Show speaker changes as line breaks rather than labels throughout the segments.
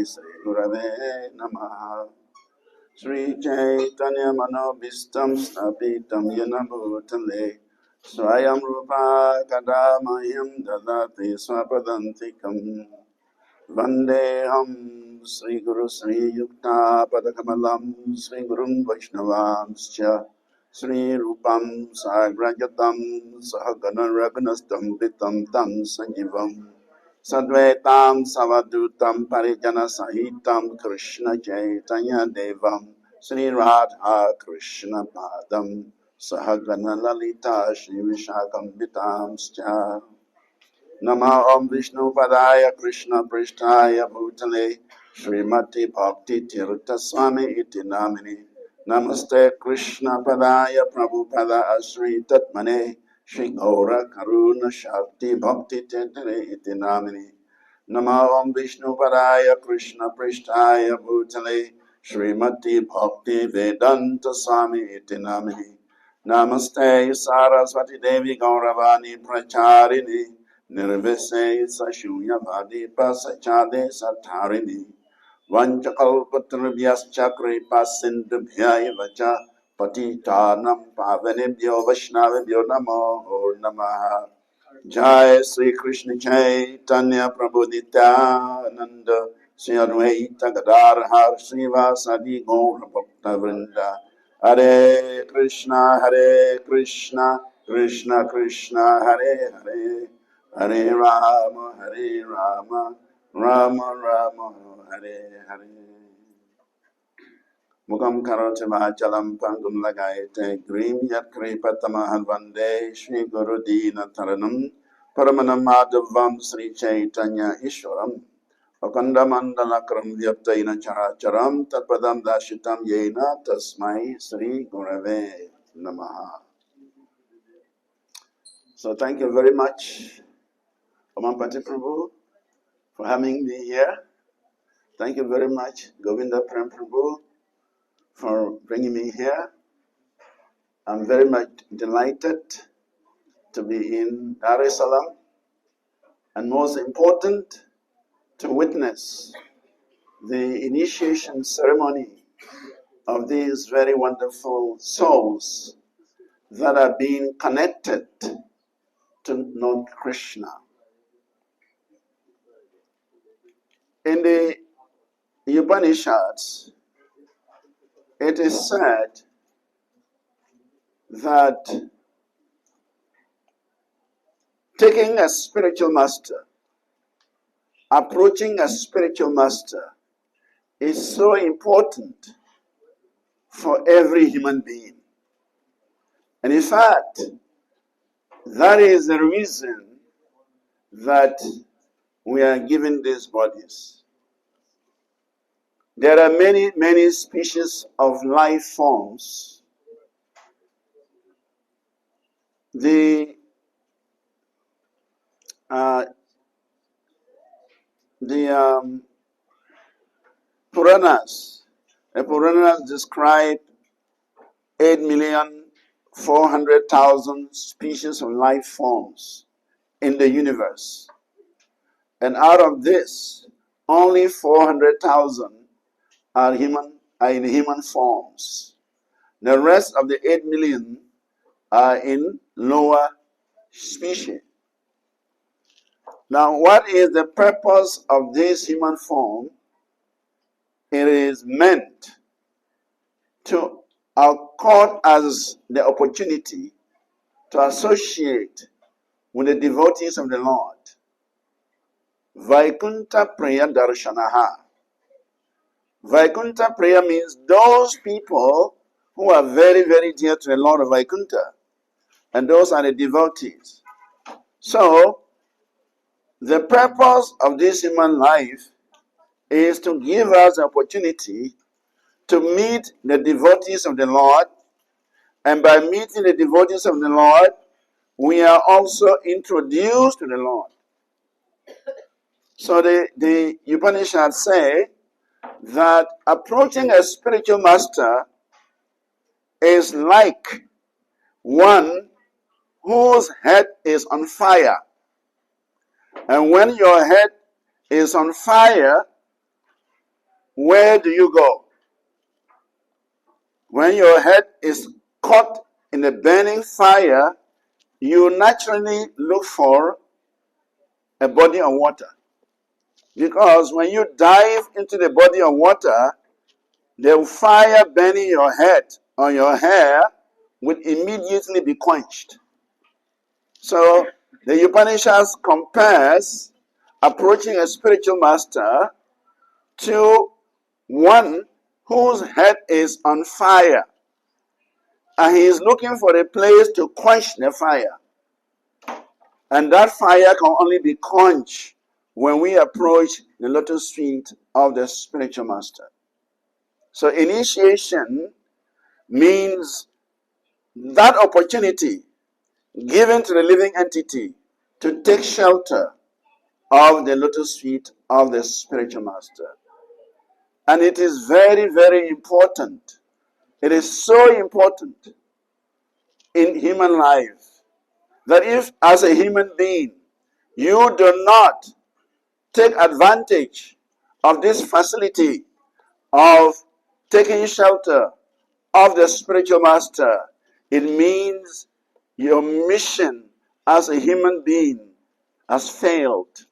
Sri Gurave Namaha. Sri Chaitanya Manobhistam Snapitam Yena Bhutale Swayam Rupa Kadamayam Dadati Swapadantikam Vandeham Sri Guru Sri Yukta Padakamalam Sri Gurum Vaishnavamscha Sri Rupam Sagrajatam Sahagana Ragunastam Vitam Tam Sanjivam Sadvetam Savadutam Parijana Sahitam Krishna Chaitanya Devam Sri Radha Krishna Padam Sahagana Lalita Shri Vishakam Vitamscha Nama Om Vishnu Padaya Krishna Prishtaya Bhutale Srimati Bhakti Tirtha Swami Iti Namini Namaste Krishna Padaya Prabhupada Asri Tatmane Shri Gaura Karuna Shakti Bhakti Tendere Iti Namini Nama Om Vishnu Padaya Krishna Prishtaya Bhutale Srimati Bhakti Vedanta Swami Iti Namini Namaste Saraswati Devi Gauravani Pracharini Nirvise Sashunyavadi Pasachade Satarini Vanchakalpatrabhyascha Kripasindubhya Vacha Patitanam Pavanebhyo Vaishnavebhyo Namo Namaha Jai Sri Krishna Chaitanya Prabhu Nityananda Sri Advaita Gadadhar Srivasadi Gaura Bhakta Vrinda Hare Krishna Krishna Krishna Hare Hare Hare Rama Rama Rama Hare Hare Mukam karoti vachalam pangum lagayate grim yat kripatamahan vande Shri Guru Dina Taranam Paramanam Madhavam Sri Chaitanya Ishwaram Akanda Mandalakram Vyaptaina Characharam Tatpadam Dashitam Yena Tasmai Sri Gurave Namaha. So thank you very much, Omampati Prabhu, for having me here. Thank you very much, Govinda Prem Prabhu, for bringing me here. I'm very much delighted to be in Dar es Salaam, and most important, to witness the initiation ceremony of these very wonderful souls that are being connected to Lord Krishna. In the Upanishads, it is said that taking a spiritual master, approaching a spiritual master, is so important for every human being. And in fact, that is the reason that we are given these bodies. There are many, many species of life forms. The Puranas, the Puranas describe 8,400,000 species of life forms in the universe. And out of this, only 400,000 are in human forms. The rest of the 8 million are in lower species. Now, what is the purpose of this human form? It is meant to accord us the opportunity to associate with the devotees of the Lord. Vaikuntha Priya Darshanaha. Vaikuntha Priya means those people who are very, very dear to the Lord of Vaikuntha. And those are the devotees. So, the purpose of this human life is to give us the opportunity to meet the devotees of the Lord. And by meeting the devotees of the Lord, we are also introduced to the Lord. So the Upanishads say that approaching a spiritual master is like one whose head is on fire. And when your head is on fire, where do you go? When your head is caught in a burning fire, you naturally look for a body of water. Because when you dive into the body of water, the fire burning your head or your hair will immediately be quenched. So the Upanishads compares approaching a spiritual master to one whose head is on fire, and he is looking for a place to quench the fire. And that fire can only be quenched when we approach the lotus feet of the spiritual master. So initiation means that opportunity given to the living entity to take shelter of the lotus feet of the spiritual master. And it is very, very important. It is so important in human life that if, as a human being, you do not take advantage of this facility of taking shelter of the spiritual master, it means your mission as a human being has failed.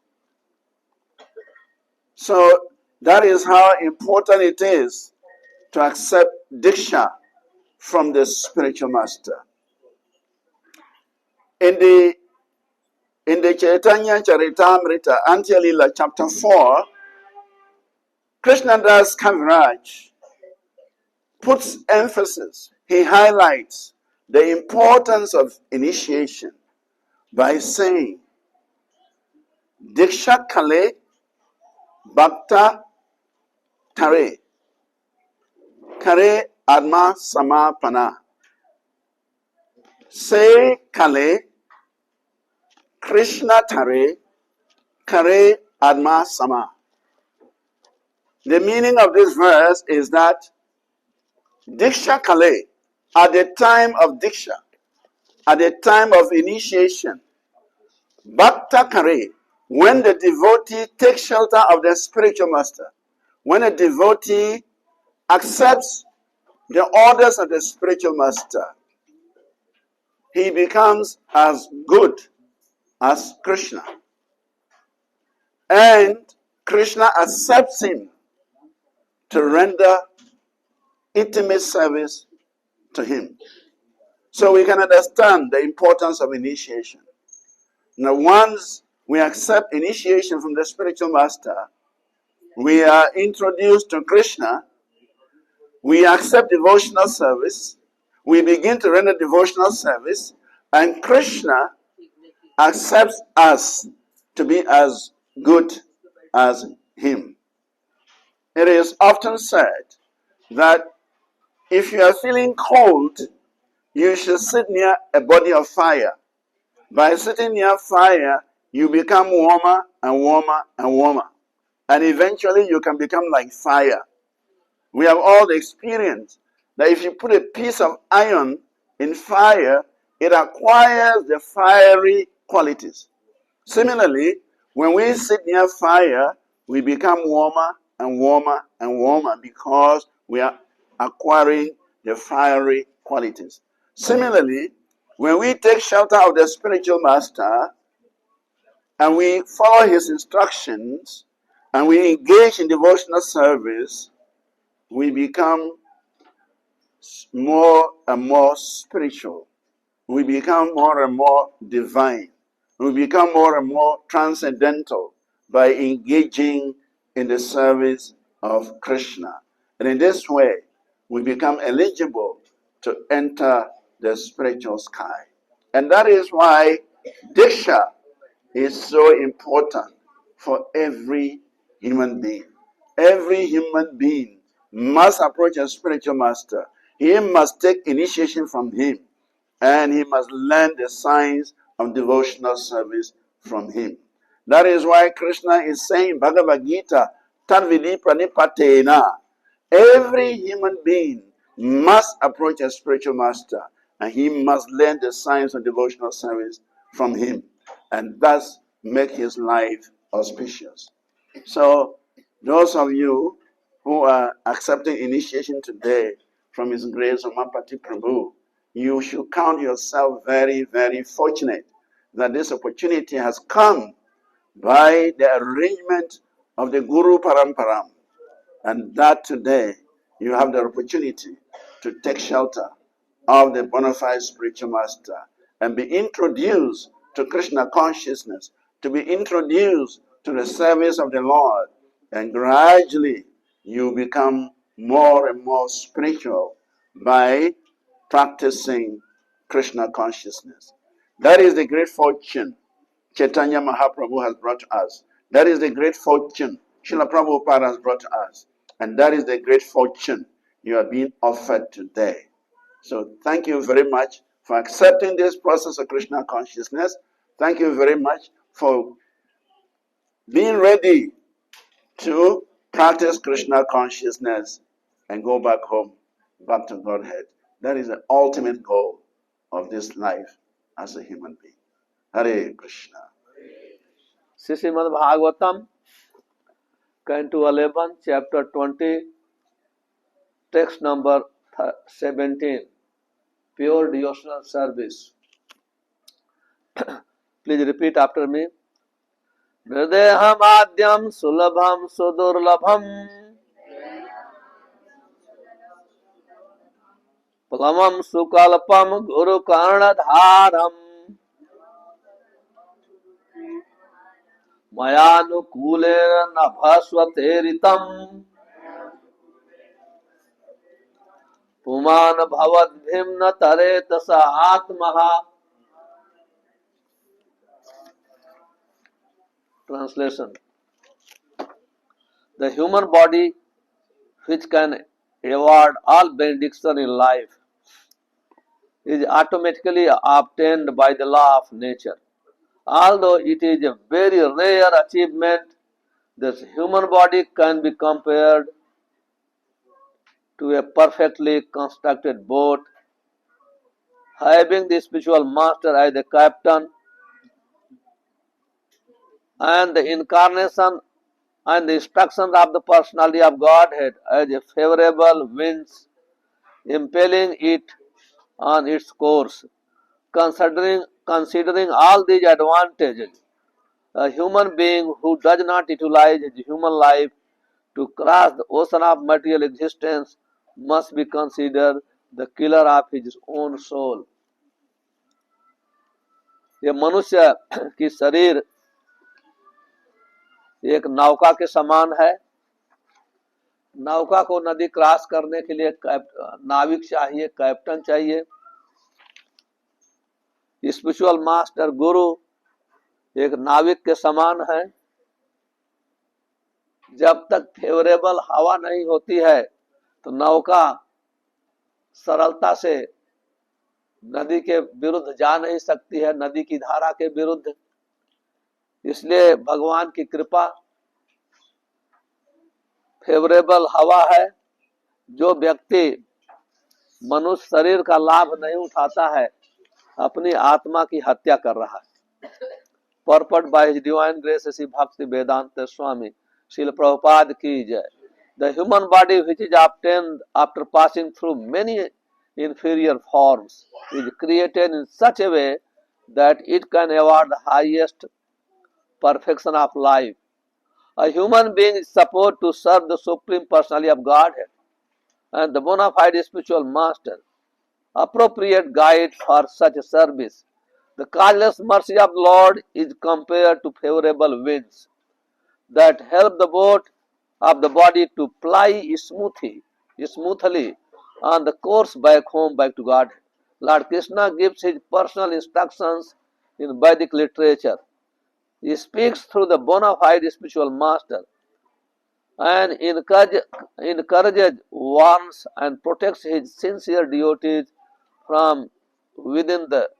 So that is how important it is to accept Diksha from the spiritual master. In the Chaitanya Charitamrita, Antya Lila, chapter 4, Krishnadas Kaviraj puts emphasis, he highlights the importance of initiation by saying, Diksha Kale Bhakta Tare Kare Adma Samapana. Say Kale Krishna Tare Kare Adma Sama. The meaning of this verse is that Diksha Kale, at the time of Diksha, at the time of initiation, Bhakta Kare, when the devotee takes shelter of the spiritual master, when a devotee accepts the orders of the spiritual master, he becomes as good as Krishna. And Krishna accepts him to render intimate service to him. So we can understand the importance of initiation. Now, once we accept initiation from the spiritual master, we are introduced to Krishna, we accept devotional service, we begin to render devotional service, and Krishna accepts us to be as good as him. It is often said that if you are feeling cold, you should sit near a body of fire. By sitting near fire, you become warmer and warmer and warmer. And eventually you can become like fire. We have all experienced that if you put a piece of iron in fire, it acquires the fiery qualities. Similarly, when we sit near fire, we become warmer and warmer and warmer because we are acquiring the fiery qualities. Similarly, when we take shelter of the spiritual master and we follow his instructions and we engage in devotional service, we become more and more spiritual. We become more and more divine. We become more and more transcendental by engaging in the service of Krishna. And in this way, we become eligible to enter the spiritual sky. And that is why Diksha is so important for every human being. Every human being must approach a spiritual master. He must take initiation from him, and he must learn the science of devotional service from him. That is why Krishna is saying, Bhagavad Gita, Tadvidi Pranipatena. Every human being must approach a spiritual master, and he must learn the science of devotional service from him, and thus make his life auspicious. So, those of you who are accepting initiation today from His grace, Umampati Prabhu, you should count yourself very, very fortunate that this opportunity has come by the arrangement of the Guru Paramparam, and that today you have the opportunity to take shelter of the bona fide spiritual master and be introduced to Krishna consciousness, to be introduced to the service of the Lord, and gradually you become more and more spiritual by practicing Krishna consciousness. That is the great fortune Chaitanya Mahaprabhu has brought to us. That is the great fortune Srila Prabhupada has brought to us. And that is the great fortune you are being offered today. So thank you very much for accepting this process of Krishna consciousness. Thank you very much for being ready to practice Krishna consciousness and go back home, back to Godhead. That is the ultimate goal of this life as a human being. Hare Krishna.
Srimad Bhagavatam, Canto 11, Chapter 20, Text number 17, Pure Devotional Service. Please repeat after me. Nrideham adyam sulabham sudurlabham plamam sukalpam guru karnadharam mayanukulera nabhasvateritam puman bhavadbhimna taretasa atmaha. Translation. The human body, which can award all benediction in life, is automatically obtained by the law of nature. Although it is a very rare achievement, this human body can be compared to a perfectly constructed boat, having the spiritual master as the captain and the incarnation and the instruction of the personality of Godhead as a favorable winds impelling it on its course. Considering all these advantages, a human being who does not utilize his human life to cross the ocean of material existence must be considered the killer of his own soul. ये मनुष्य की शरीर एक नौका के समान है। नौका को नदी क्रॉस करने के लिए नाविक चाहिए, कैप्टन चाहिए। स्पिरिचुअल मास्टर गुरु एक नाविक के समान है। जब तक फेवरेबल हवा नहीं होती है तो नौका सरलता से नदी के विरुद्ध जा नहीं सकती है, नदी की धारा के विरुद्ध। इसलिए भगवान की कृपा फेवरेबल हवा है। जो व्यक्ति मनुष्य शरीर का लाभ नहीं उठाता है, अपनी आत्मा की हत्या कर रहा है। Purport by His Divine Grace Sri Bhakti Vedanta Swami Srila Prabhupada ki jai. The human body, which is obtained after passing through many inferior forms, is created in such a way that it can award the highest perfection of life. A human being is supposed to serve the Supreme Personality of Godhead and the bona fide spiritual master, appropriate guide for such a service. The causeless mercy of the Lord is compared to favorable winds that help the boat of the body to ply smoothly on the course back home, back to God. Lord Krishna gives his personal instructions in Vedic literature. He speaks through the bona fide spiritual master and encourages, warns, and protects his sincere devotees from within the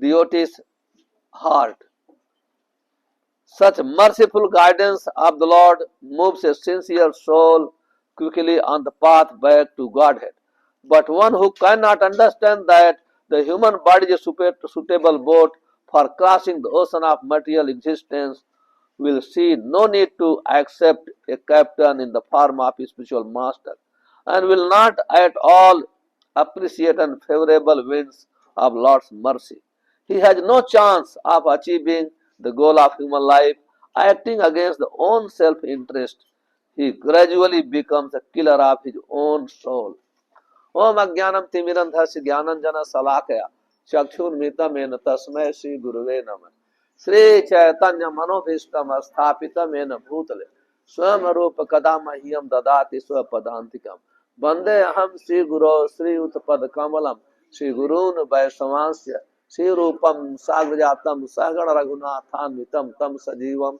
devotee's heart. Such merciful guidance of the Lord moves a sincere soul quickly on the path back to Godhead. But one who cannot understand that the human body is a suitable boat for crossing the ocean of material existence will see no need to accept a captain in the form of a spiritual master, and will not at all appreciate unfavorable winds of Lord's mercy. He has no chance of achieving the goal of human life, acting against the own self-interest. He gradually becomes a killer of his own soul. ओम अज्ञानम तिमिरंधस्य ज्ञानंजन शलाकया चक्षुर्मितम येन तस्मै श्री गुरुवे नमः। श्री चैतन्य मनोभीष्टम स्थापितम येन भूतले स्वयं रूप कदा मह्यम ददाति स्वपदान्तिकम। वंदे अहम श्री गुरो श्रीयुतपद कमलम श्री गुरून् वैष्णवांस्य श्री रूपम साग्रजातम सहगण रघुनाथान्वितम तम सजीवम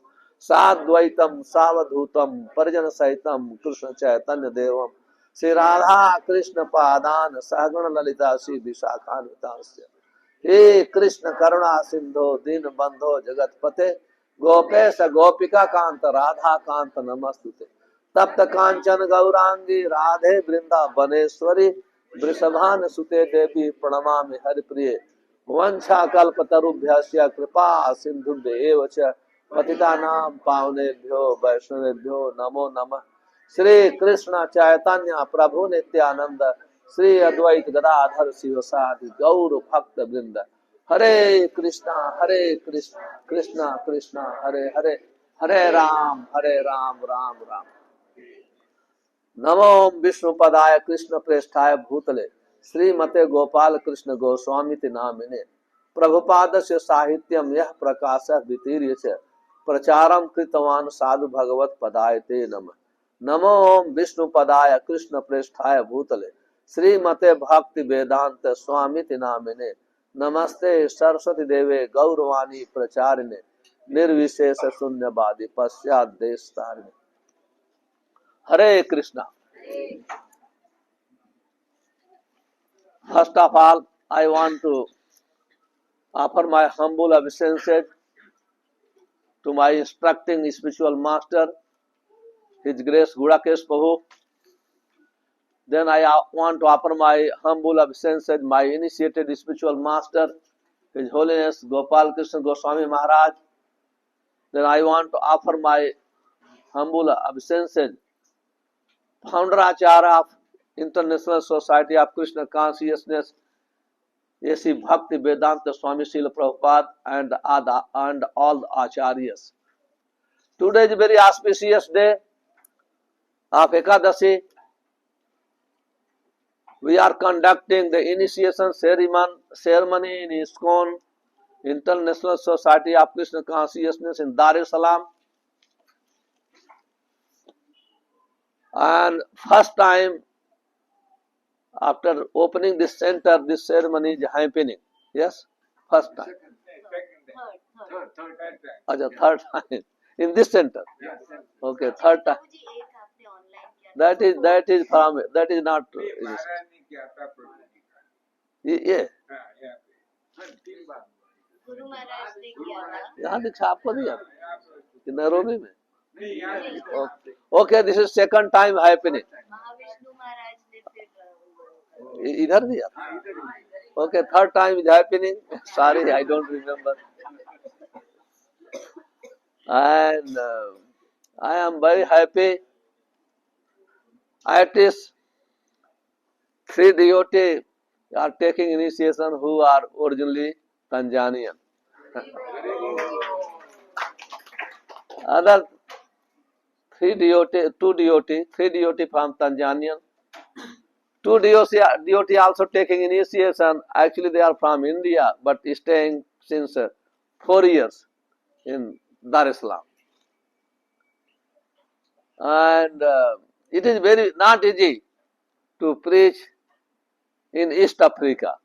साद्वैतम सावधूतम परिजन सहितम कृष्ण चैतन्य देवम श्री राधा कृष्ण पादान सहगण ललिता श्री विशाखान्वितांस्य। हे कृष्ण करुणा सिंधो दीन बंधो जगतपते गोपेश गोपिका कांत राधा कांत नमस्तुते। तप्त कांचन गौरांगी राधे वृंदावनेश्वरी वृषभान सुते देवी प्रणमामि हरिप्रिये। वंशा कल्पतरुभ्यस्य कृपा सिंधुभ्येव च पतितानां पावनेभ्यो वैष्णवेभ्यो नमो नमः। श्री कृष्ण चैतन्य प्रभु नित्यानंद श्री अद्वैत गदाधर शिवसादि गौर भक्त वृंद। हरे कृष्णा कृष्णा कृष्णा हरे हरे, हरे राम राम राम। नमो विष्णुपदाय कृष्ण प्रेष्ठाय भूतले श्रीमते गोपाल कृष्ण गोस्वामी नामिने। प्रभुपाद से साहित्यम यह प्रकाश वितीर्य से प्रचारम कृतवान साधु भगवत पदाय ते नमः। नमो विष्णुपदाय कृष्ण प्रेष्ठाय भूतले श्रीमते भक्ति वेदांत स्वामी नामिने। नमस्ते सरस्वती देवे गौरवाणी प्रचारिणे निर्विशेष शून्यवादी पश्चात देश तारिणे। हरे Krishna. First of all, I want to offer my humble obeisances to my instructing spiritual master, His Grace Gudakesh Prabhu. Then I want to offer my humble obeisances my initiated spiritual master, His Holiness Gopal Krishna Goswami Maharaj. Then I want to offer my humble obeisances founder Acharya of International Society of Krishna Consciousness, A.C. Bhakti Vedanta Swami Srila Prabhupada and all the Acharyas. Today is a very auspicious day of Ekadashi. We are conducting the initiation ceremony in ISKCON, International Society of Krishna Consciousness in Dar es Salaam. And first time after opening this center, this ceremony is happening. Yes? First time. Third time. In this center. Okay, third time. That is not. Yeah.
Guru Maharaj ने किया था।
यहाँ दीक्षा आपको नहीं आता कि Nairobi में? Okay, this is second time happening.
Mahavishnu महाराज ने फिर
इधर भी आता. Okay, third time is happening. Sorry, I don't remember. And I am very happy. At least 3 devotees are taking initiation who are originally Tanzanian. Other 3 devotees, 2 devotees, 3 devotees from Tanzania. 2 devotees also taking initiation. Actually, they are from India, but staying since 4 years in Dar es Salaam. And it is very not easy to preach in East Africa.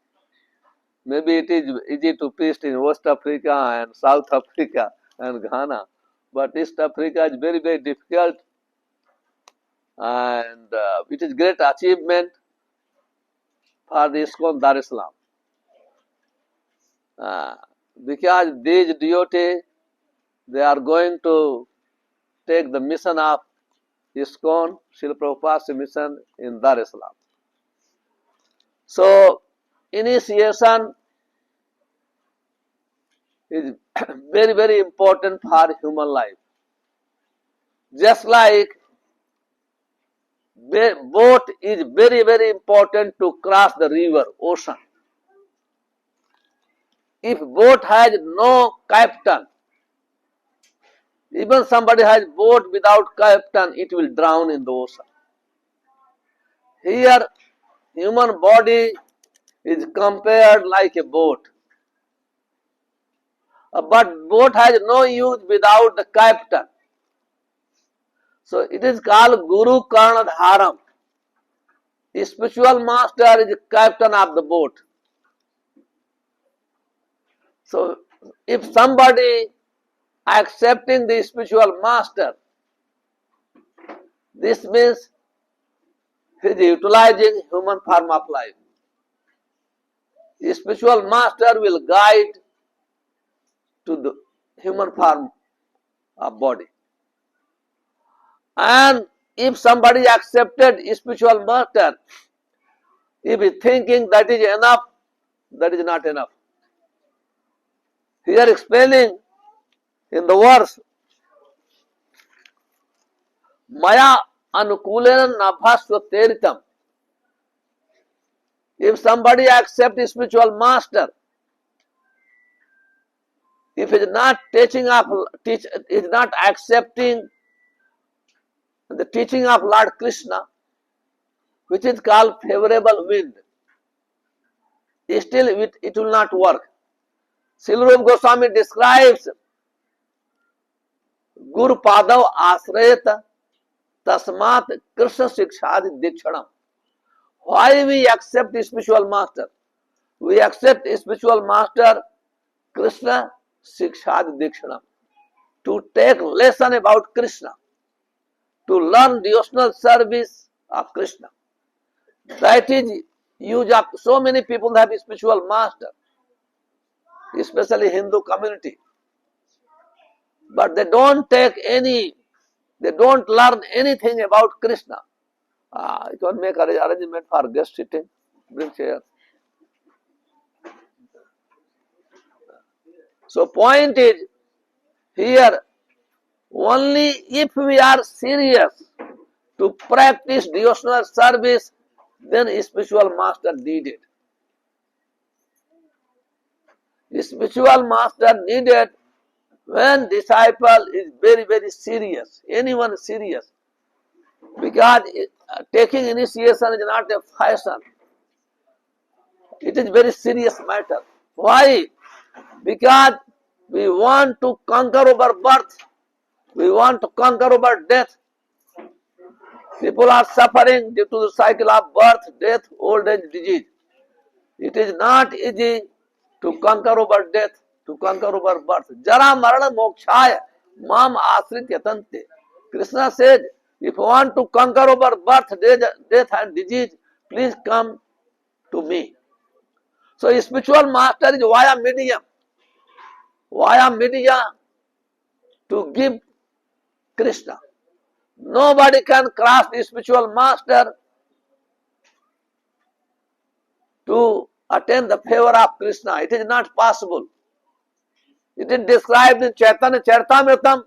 Maybe it is easy to preach in West Africa and South Africa and Ghana, but East Africa is very, very difficult, and it is great achievement for the ISKCON Dar es Salaam. Because these devotees, they are going to take the mission of ISKCON, Srila Prabhupada's mission in Dar es Salaam. So, initiation is very, very important for human life. just like boat is very, very important to cross the river, ocean. If boat has no captain, even somebody has boat without captain, it will drown in the ocean. Here, human body is compared like a boat. But boat has no use without the captain. So it is called Guru Karna Dharam. The spiritual master is the captain of the boat. So if somebody accepting the spiritual master, this means he is utilizing human form of life. The spiritual master will guide to the human form of body. And if somebody accepted spiritual master, if he is thinking that is enough, that is not enough. Here explaining in the verse, Maya anukulena nabhasva teritam. If somebody accepts spiritual master, if he is not is not accepting the teaching of Lord Krishna, which is called favorable wind, still it will not work. Srila Rupa Goswami describes Guru Padav Asrayata Tasmat Krishna Sikshadi Dikshanam. Why we accept the spiritual master? We accept the spiritual master Krishna Sikshadi Dikshanam to take lesson about Krishna, to learn devotional service of Krishna. That is use of so many people have a spiritual master, especially Hindu community. But they don't learn anything about Krishna. You can make arrangement for guest sitting, bring chair. So point is, here, only if we are serious to practice devotional service, then a spiritual master needed. The spiritual master needed when disciple is very, very serious, anyone serious. Because taking initiation is not a fashion. It is very serious matter. Why? Because we want to conquer over birth. We want to conquer over death. People are suffering due to the cycle of birth, death, old age, disease. It is not easy to conquer over death, to conquer over birth. Jara marana mokshaya mam asrit yatante. Krishna said, if you want to conquer over birth, death and disease, please come to me. So spiritual master is via medium to give Krishna. Nobody can cross the spiritual master to attain the favor of Krishna. It is not possible. It is described in Chaitanya Charitamrita.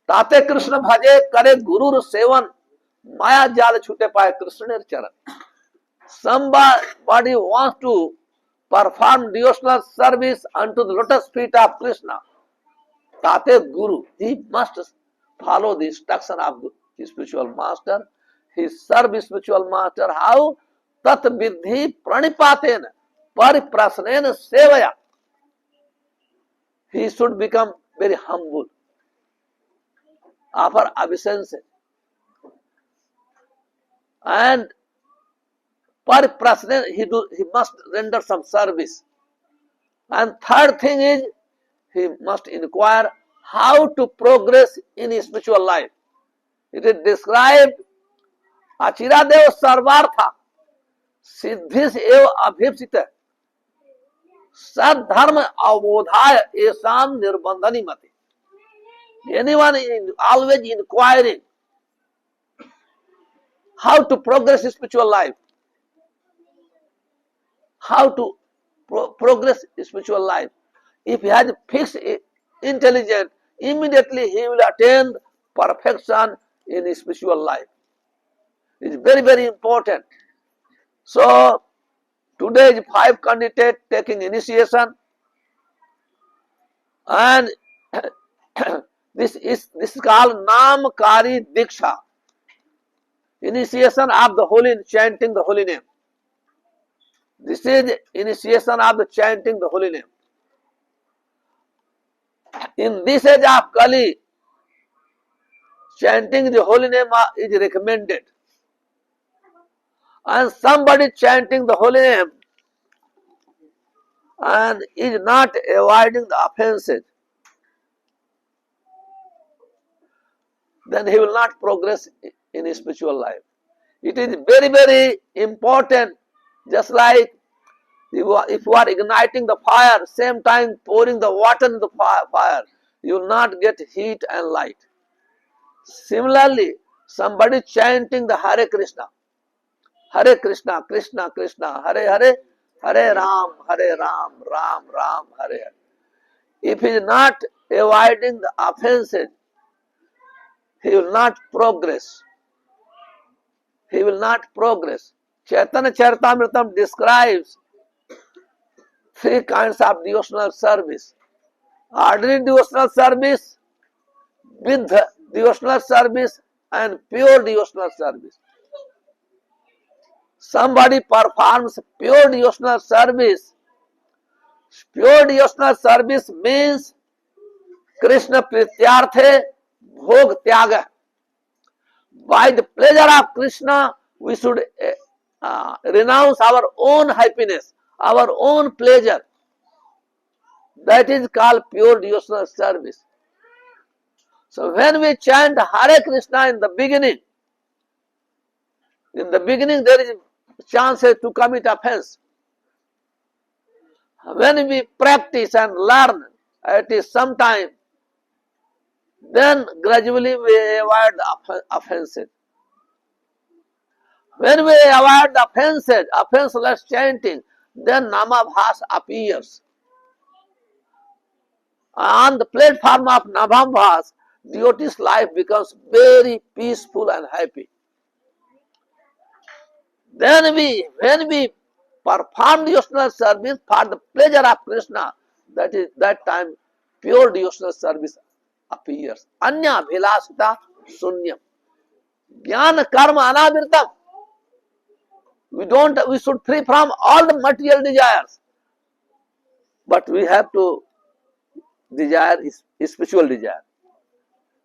Tate Krishna bhaje kare gurur sevan maya jal chute paye Krishna charan. Somebody wants to perform devotional service unto the lotus feet of Krishna. Tate Guru, he must follow the instruction of his spiritual master. He serve his spiritual master. How? Tat vidhi pranipaten pariprasnena sevaya. He should become very humble. Offer obeisance. And pariprasnena, he must render some service. And third thing is, he must inquire how to progress in his spiritual life. It is described, Achiradev sarvartha siddhis eva abhipsita sadharma avodhaya esam nirbandhani mati. Anyone is always inquiring how to progress his spiritual life, how to progress his spiritual life. If he has fixed intelligence, immediately he will attain perfection in spiritual life. It's very, very important. So today is 5 candidates taking initiation, and this is called Namkari Diksha, initiation of the holy, chanting the holy name. This is initiation of the chanting the holy name. In this age of Kali, chanting the holy name is recommended. And somebody chanting the holy name and is not avoiding the offenses, then he will not progress in his spiritual life. It is very, very important. Just like if you are igniting the fire, same time pouring the water in the fire, you will not get heat and light. Similarly, somebody chanting the Hare Krishna, Krishna Krishna, Hare Hare, Hare Ram, Ram Ram, Hare Hare. If he is not avoiding the offenses, he will not progress. He will not progress. Chaitanya Charitamrita describes 3 kinds of devotional service. Ordinary devotional service, with devotional service, and pure devotional service. Somebody performs pure devotional service. Pure devotional service means Krishna Prityarthe Bhog Tyaga. By the pleasure of Krishna, we should renounce our own happiness, our own pleasure. That is called pure devotional service. So when we chant Hare Krishna in the beginning there is chance to commit offense. When we practice and learn at some time, then gradually we avoid the offenses. When we avoid the offenses, offenseless chanting, then Namabhas appears. On the platform of Namabhas, devotee's life becomes very peaceful and happy. Then when we perform devotional service for the pleasure of Krishna, that time pure devotional service appears. Anya bhilasita sunyam. Jnana karma anavirtam. We should free from all the material desires. But we have to desire spiritual desire.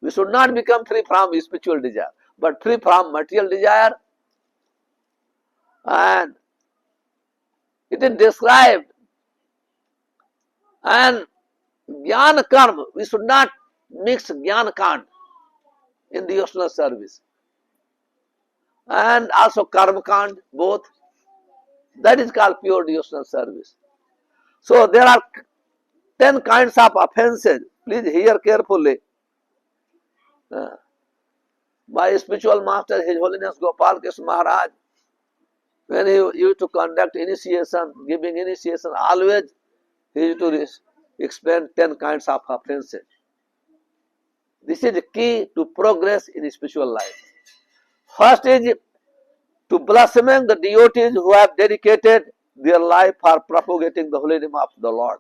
We should not become free from spiritual desire, but free from material desire. And it is described. And Jnana Karma, we should not mix Jnana Kand in devotional service. And also Karma Kand, both. That is called pure devotional service. So there are 10 kinds of offenses. Please hear carefully. My spiritual master, His Holiness Gopal Krishna Maharaj, when he used to conduct initiation, giving initiation, always he used to explain 10 kinds of offenses. This is the key to progress in spiritual life. First is to blaspheme the devotees who have dedicated their life for propagating the holy name of the Lord.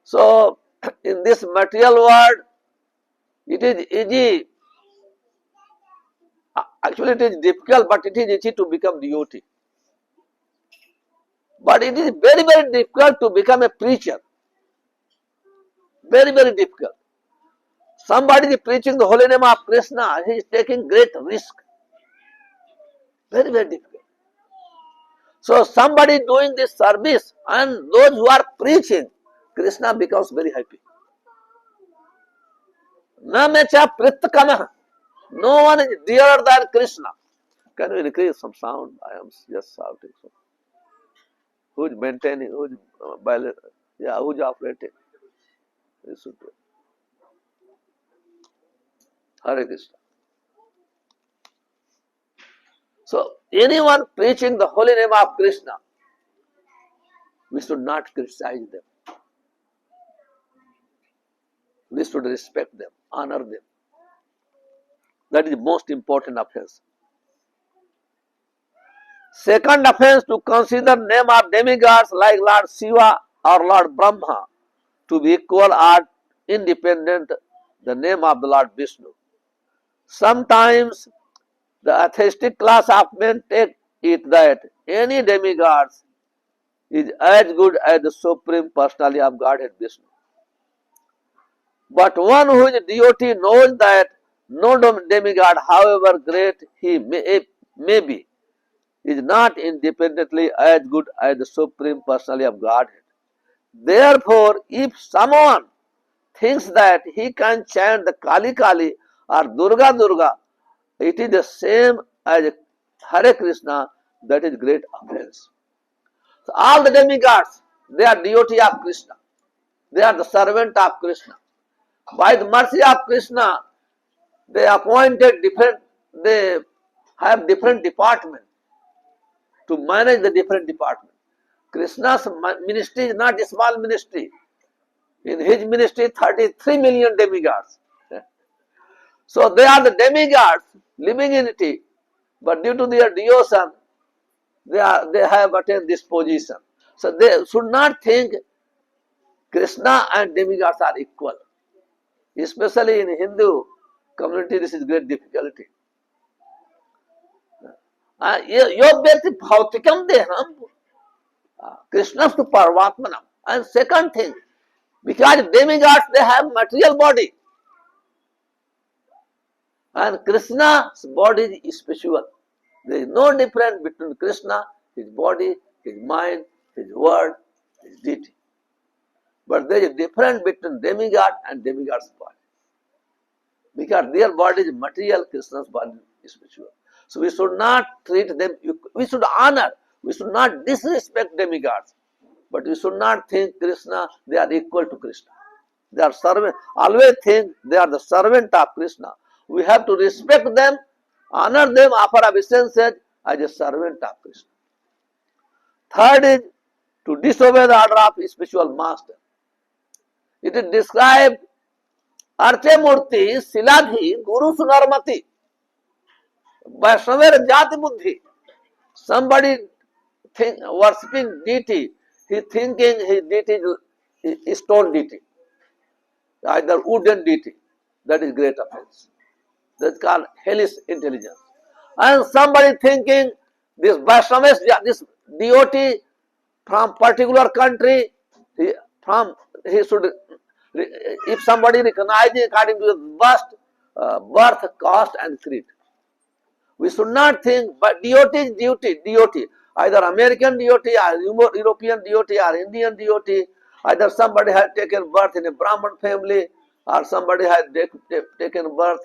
So, in this material world, it is easy. Actually, it is difficult, but it is easy to become devotee. But it is very, very difficult to become a preacher. Very, very difficult. Somebody is preaching the holy name of Krishna, he is taking great risk. Very, very difficult. So somebody doing this service and those who are preaching, Krishna becomes very happy. Na mecha prittakana. No one is dearer than Krishna. Can we increase some sound? I am just shouting. Who is maintaining? Who is who is operating? Hare Krishna. So anyone preaching the holy name of Krishna, we should not criticize them. We should respect them, honor them. That is the most important offense. Second offense, to consider name of demigods like Lord Shiva or Lord Brahma to be equal or independent the name of the Lord Vishnu. Sometimes the atheistic class of men take it that any demigods is as good as the Supreme Personality of Godhead Vishnu. But one who is devotee knows that no demigod, however great he may be, is not independently as good as the Supreme Personality of Godhead. Therefore, if someone thinks that he can chant the Kali Kali or Durga Durga, it is the same as Hare Krishna, that is great offense. So all the demigods, they are devotee of Krishna. They are the servant of Krishna. By the mercy of Krishna, they appointed they have different departments to manage the different departments. Krishna's ministry is not a small ministry. In his ministry, 33 million demigods. So they are the demigods living in it, but due to their devotion, they have attained this position. So they should not think Krishna and demigods are equal. Especially in Hindu community, this is great difficulty. Yo व्यक्ति भौतिकम देहम Krishnastu Parvatmanam. And second thing, because demigods, they have material body. And Krishna's body is spiritual. There is no difference between Krishna, his body, his mind, his word, his deity. But there is a difference between demigod and demigod's body. Because their body is material, Krishna's body is spiritual. So we should not treat them, we should honor, we should not disrespect demigods. But we should not think Krishna, they are equal to Krishna. They are servant. Always think they are the servant of Krishna. We have to respect them, honor them, offer obeisances as a servant of Krishna. Third is to disobey the order of spiritual master. It is described, Arche Murti, Siladhi, Guru Sunarmati, Vaishnavar Jati Buddhi. Somebody worshipping deity, he thinking his deity is stone deity, either wooden deity. That is great offense. That's called hellish intelligence. And somebody thinking this Vaishnava, this devotee from particular country, he should, if somebody recognizes according to his birth, caste and creed. We should not think, but devotee is devotee, either American devotee or European devotee or Indian devotee, either somebody has taken birth in a Brahmin family or somebody has taken birth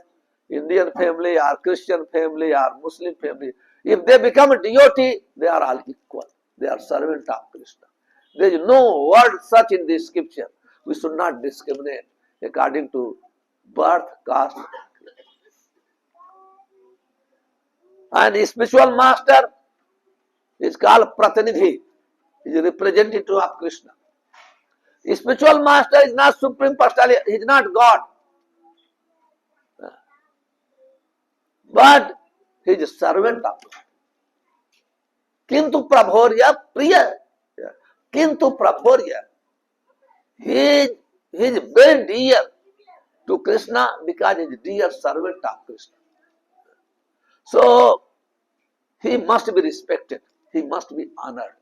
Indian family or Christian family or Muslim family. If they become a devotee, they are all equal. They are servant of Krishna. There is no word such in the scripture. We should not discriminate according to birth, caste. And the spiritual master is called Pratinidhi. He is a representative of Krishna. The spiritual master is not Supreme Personality. He is not God. But he is a servant of God. Kintu Prabhorya Priya. Kintu Prabhorya. He is very dear to Krishna because he is a dear servant of Krishna. So he must be respected. He must be honored.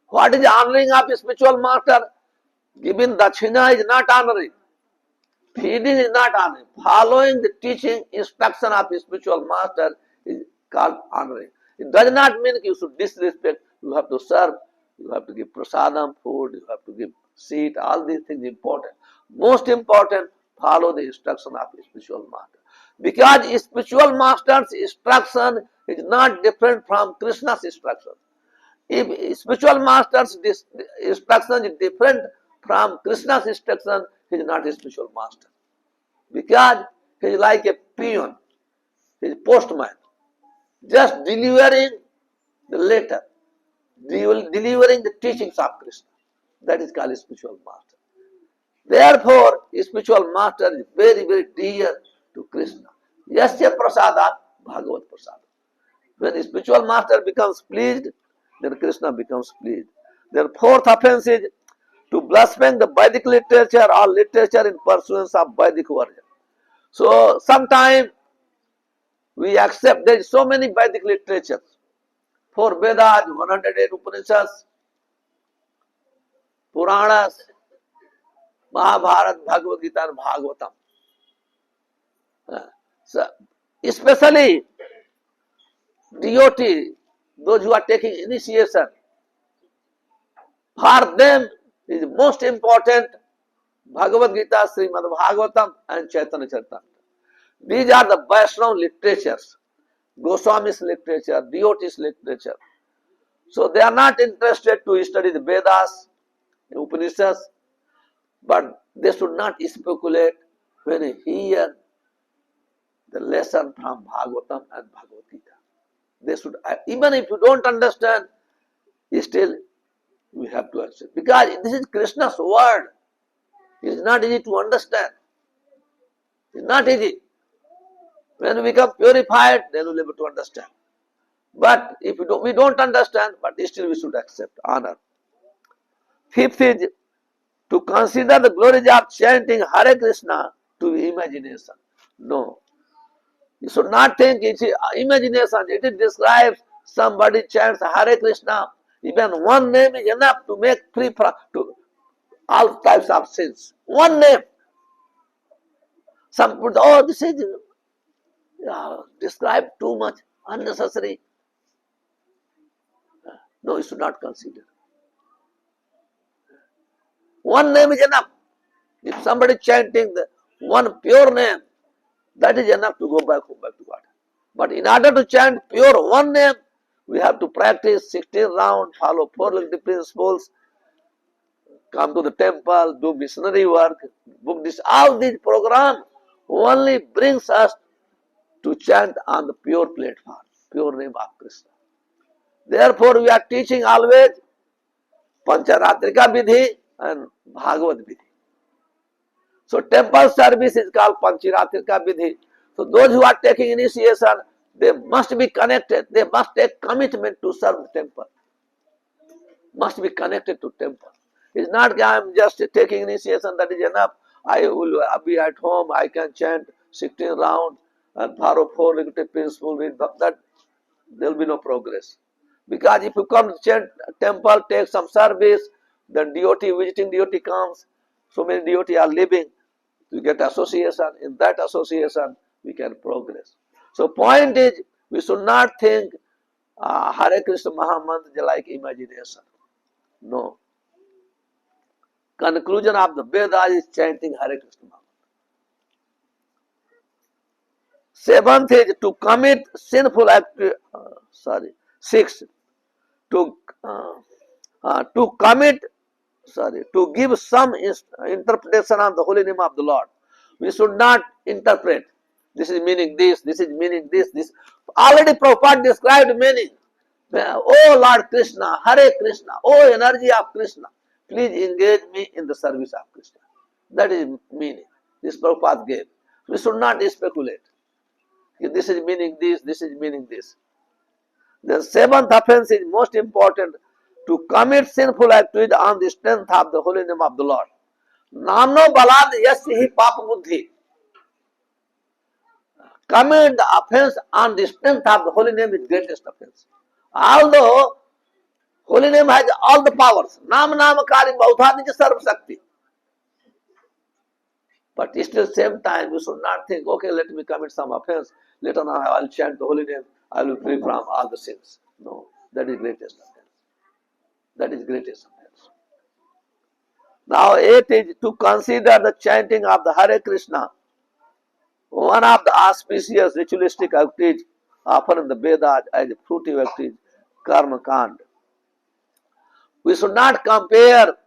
What is the honoring of a spiritual master? Giving dachina is not honoring. Feeding is not honoring. Following the teaching, instruction of a spiritual master is called honoring. It does not mean you should disrespect. You have to serve. You have to give prasadam, food. You have to give seat. All these things important. Most important, follow the instruction of a spiritual master. Because a spiritual master's instruction is not different from Krishna's instruction. If a spiritual master's instruction is different from Krishna's instruction, he is not a spiritual master. Because he is like a peon, he is a postman, just delivering the letter, delivering the teachings of Krishna. That is called a spiritual master. Therefore, spiritual master is very, very dear to Krishna. Yasya prasadat bhagavat prasad. When the spiritual master becomes pleased, then Krishna becomes pleased. Their fourth offense is to blaspheme the Vedic literature or literature in pursuance of Vedic version. So sometimes we accept there is so many Vedic literatures. 4 Vedas, 108 Upanishads, Puranas, Mahabharata, Bhagavad Gita and Bhagavatam. So, especially devotee, those who are taking initiation, for them is most important Bhagavad Gita, Srimad Bhagavatam and Chaitanya Charitamrita. These are the Vaishnava literatures, Goswami's literature, devotees' literature. So they are not interested to study the Vedas, the Upanishads, but they should not speculate when they hear the lesson from Bhagavatam and Bhagavad Gita. They should, even if you don't understand, still we have to accept. Because this is Krishna's word. It is not easy to understand. It is not easy. When we become purified, then we'll be able to understand. But if we don't understand, but still we should accept, honor. Fifth is to consider the glories of chanting Hare Krishna to be imagination. No. You should not think it's imagination. It describes somebody chants Hare Krishna. Even one name is enough to make free from to all types of sins. One name. Some put, oh, this is described too much, unnecessary. No, you should not consider. One name is enough. If somebody chanting the one pure name, that is enough to go back to God. But in order to chant pure one name, we have to practice 16 rounds, follow 4 principles, come to the temple, do missionary work, book this. All these programs only brings us to chant on the pure platform, pure name of Krishna. Therefore, we are teaching always Pancharatrika Vidhi and Bhagavad Vidhi. So temple service is called Pancharatrika Vidhi. So those who are taking initiation, they must be connected. They must take commitment to serve the temple. Must be connected to temple. It's not I am just taking initiation, that is enough. I will be at home, I can chant 16 rounds and follow 4 negative principles, read that there will be no progress. Because if you come to chant temple, take some service, then devotee, visiting devotee comes, so many devotees are living, you get association. In that association, we can progress. So point is, we should not think Hare Krishna Mahamantra like imagination. No. Conclusion of the Vedas is chanting Hare Krishna Mahamantra. Seventh is to commit sinful act. Sixth, to give some interpretation of the holy name of the Lord. We should not interpret. This is meaning this. This is meaning this. This already Prabhupada described meaning. Oh Lord Krishna, Hare Krishna, oh energy of Krishna, please engage me in the service of Krishna. That is meaning. This Prabhupada gave. We should not speculate. This is meaning this, this is meaning this. The seventh offense is most important, to commit sinful activity on the strength of the holy name of the Lord. Namno balad yasya papa buddhi. Commit the offense on the strength of the holy name is greatest offense. Although holy name has all the powers, Namakari Bauthadija Sarva Shakti. But still same time we should not think, okay, let me commit some offense, later on I will chant the holy name, I will be free from all the sins. No, that is greatest offense. That is greatest offense. Now 8 is to consider the chanting of the Hare Krishna, one of the auspicious ritualistic activities offered in the Vedas as a fruitive activity, Karma Kand. We should not compare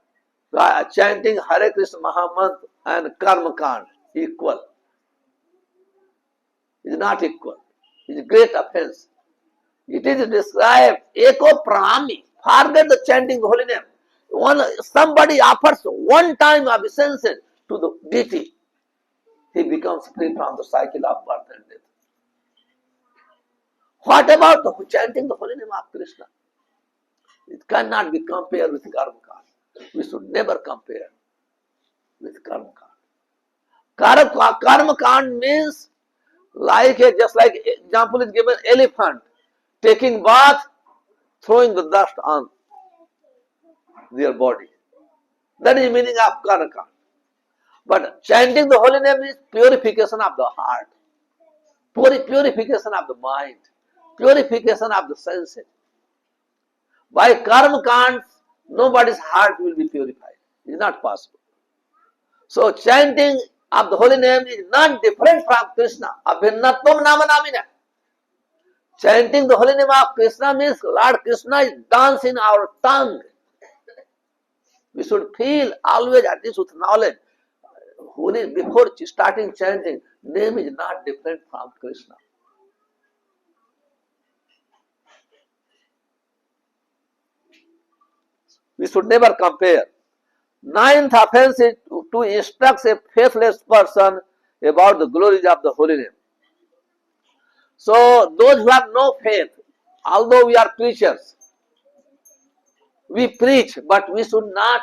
chanting Hare Krishna Mahamantra and Karma Kand equal. It is not equal. It is a great offense. It is described, Eko Pranami. Forget the chanting the holy name. Somebody offers one time obeisance, to the deity, he becomes free from the cycle of birth and death. What about the chanting the holy name of Krishna? It cannot be compared with karma kand. We should never compare with karma kand. Karma kand means just like example is given, elephant taking bath, throwing the dust on their body. That is the meaning of karma kand. But chanting the holy name is purification of the heart, purification of the mind, purification of the senses. By karma kand, nobody's heart will be purified. It is not possible. So chanting of the holy name is not different from Krishna. Abhinnatvam nama namina. Chanting the holy name of Krishna means Lord Krishna is dancing in our tongue. We should feel always at least with knowledge. Holy, before starting chanting, name is not different from Krishna. We should never compare. Ninth offense is to instruct a faithless person about the glories of the holy name. So those who have no faith, although we are preachers, we preach, but we should not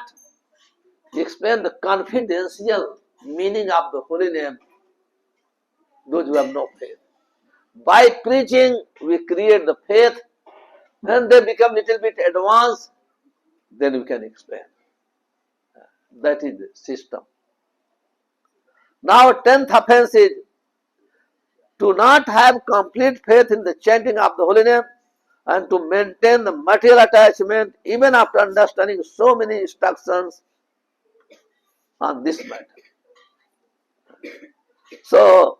explain the confidential meaning of the holy name, those who have no faith. By preaching, we create the faith. When they become little bit advanced, then we can explain. That is the system. Now, 10th offense is to not have complete faith in the chanting of the holy name and to maintain the material attachment even after understanding so many instructions on this matter. So,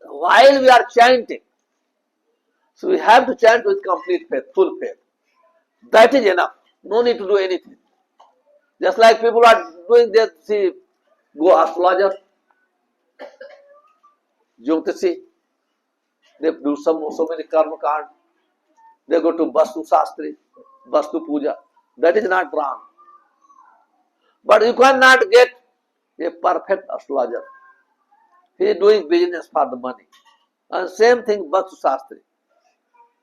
while we are chanting, so we have to chant with complete faith, full faith. That is enough. No need to do anything. Just like people are doing this, see, go astrologer, Jyotisi, they do so many karma kand. They go to Vastu Shastri, Vastu Puja. That is not wrong. But you cannot get a perfect astrologer. He is doing business for the money. And same thing Vastu Shastri.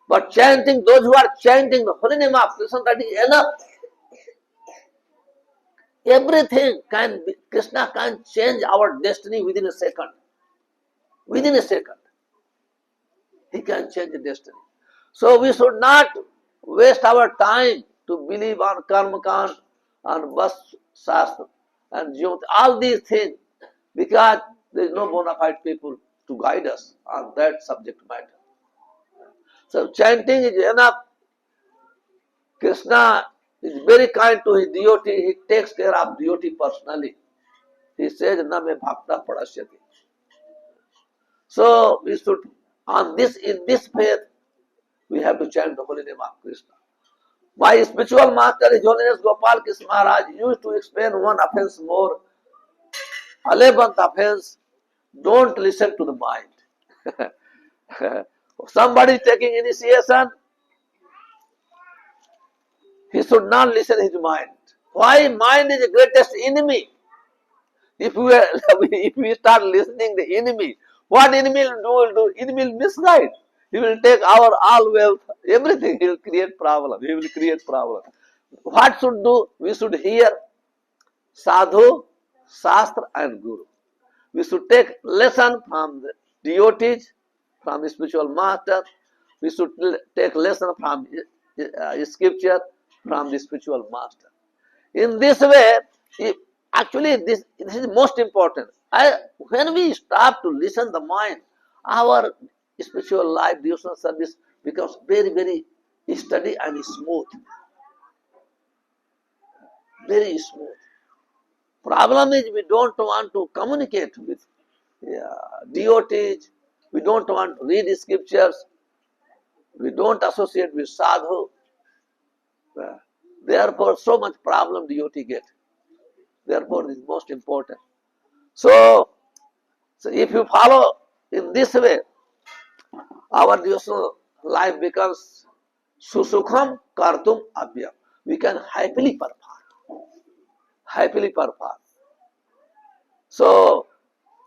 But chanting, those who are chanting the holy name of Krishna, that is enough. Everything can be, Krishna can change our destiny within a second. Within a second. He can change the destiny. So we should not waste our time to believe on karma kand, on Vastu Shastra, and Jyoti, all these things, because there is no bona fide people to guide us on that subject matter. So chanting is enough. Krishna is very kind to his devotee. He takes care of devotee personally. He says, "Na me bhakta padashyati." So we should, in this faith, we have to chant the holy name of Krishna. My spiritual master, His Holiness Gopal Krishna Maharaj, used to explain one offense more. 11th offense, don't listen to the mind. Somebody taking initiation, he should not listen to his mind. Why? Mind is the greatest enemy. If we start listening to the enemy, what enemy will do? Enemy will misguide. He will take our all wealth, everything. He will create problem. He will create problem. What should do? We should hear sadhu, shastra and guru. We should take lesson from the devotees, from the spiritual master. We should take lesson from scripture, from the spiritual master. In this way, actually this is most important. When we stop to listen to the mind, our spiritual life, devotional service becomes very, very steady and smooth. Very smooth. Problem is we don't want to communicate with devotees. We don't want to read the scriptures. We don't associate with sadhu. Therefore, so much problem devotee get. Therefore, this is most important. So if you follow in this way, our devotional life becomes susukham kartum abhyam. We can happily perform. happily perform. So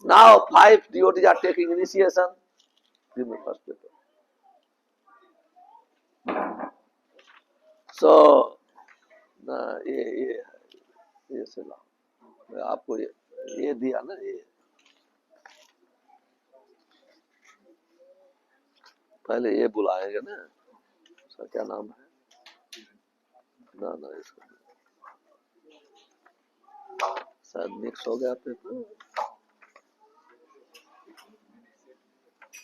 now 5 devotees are taking initiation. Give me first paper. So ये से लाओ, आपको ये दिया ना, ये पहले ये बुलाएंगे ना, उसका क्या नाम है? ना इसका शायद मिक्स हो गया पेपर।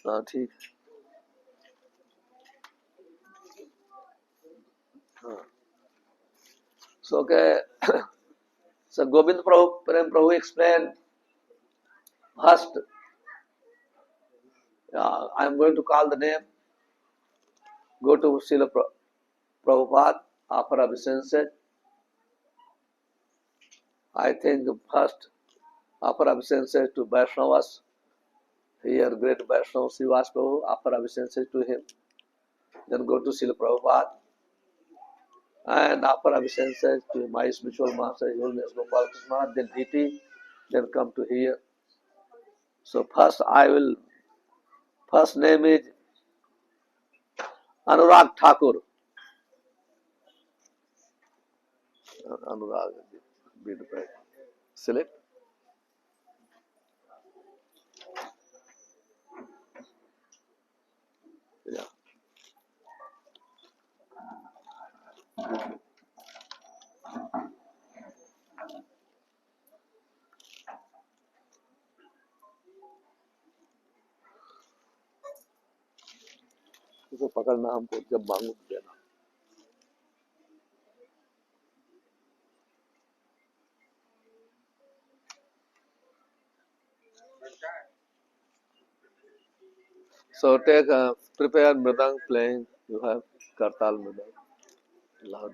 हाँ ठीक। हाँ so so Govind Prabhu explained first. I am going to call the name. Go to Srila Prabhupada, offer obeisance. I think first offer obeisance to Vaishnavas. Here, great Vaishnava Srivas Prabhu, offer obeisance to him. Then go to Srila Prabhupada and offer obeisance to my spiritual master, His Holiness Gopal Krishna, then DT, then come to here. So first name is Anurag Thakur. Anurag, select. Yeah. उसे पकड़ना, हमको जब मांगो तो देना। So take prepare mridang playing. You have kartal mridang. Loud.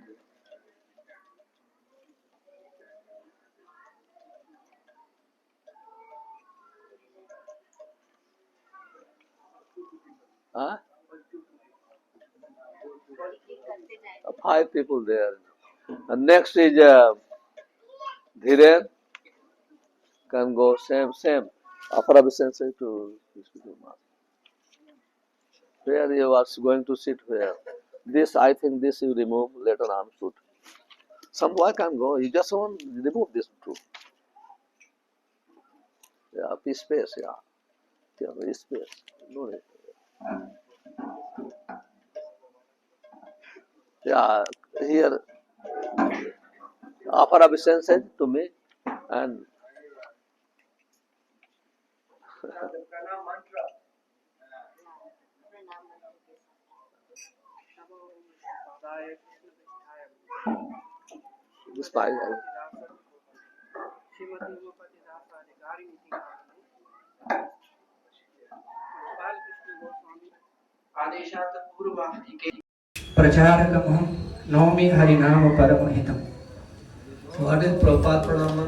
Huh? 5 people there. And next is Dhiren. Can go same. Offer obeisance to his people. Where you are going to sit where? This, I think this you remove, later on shoot. Some boy can go, you just want to remove this too. Yeah, peace space, yeah. Peace space. No need. Yeah, here offer obeisance to me and this file.
प्रचारकमहं नौमि हरिनाम परमहितम्.
What is Prabhupada pranama?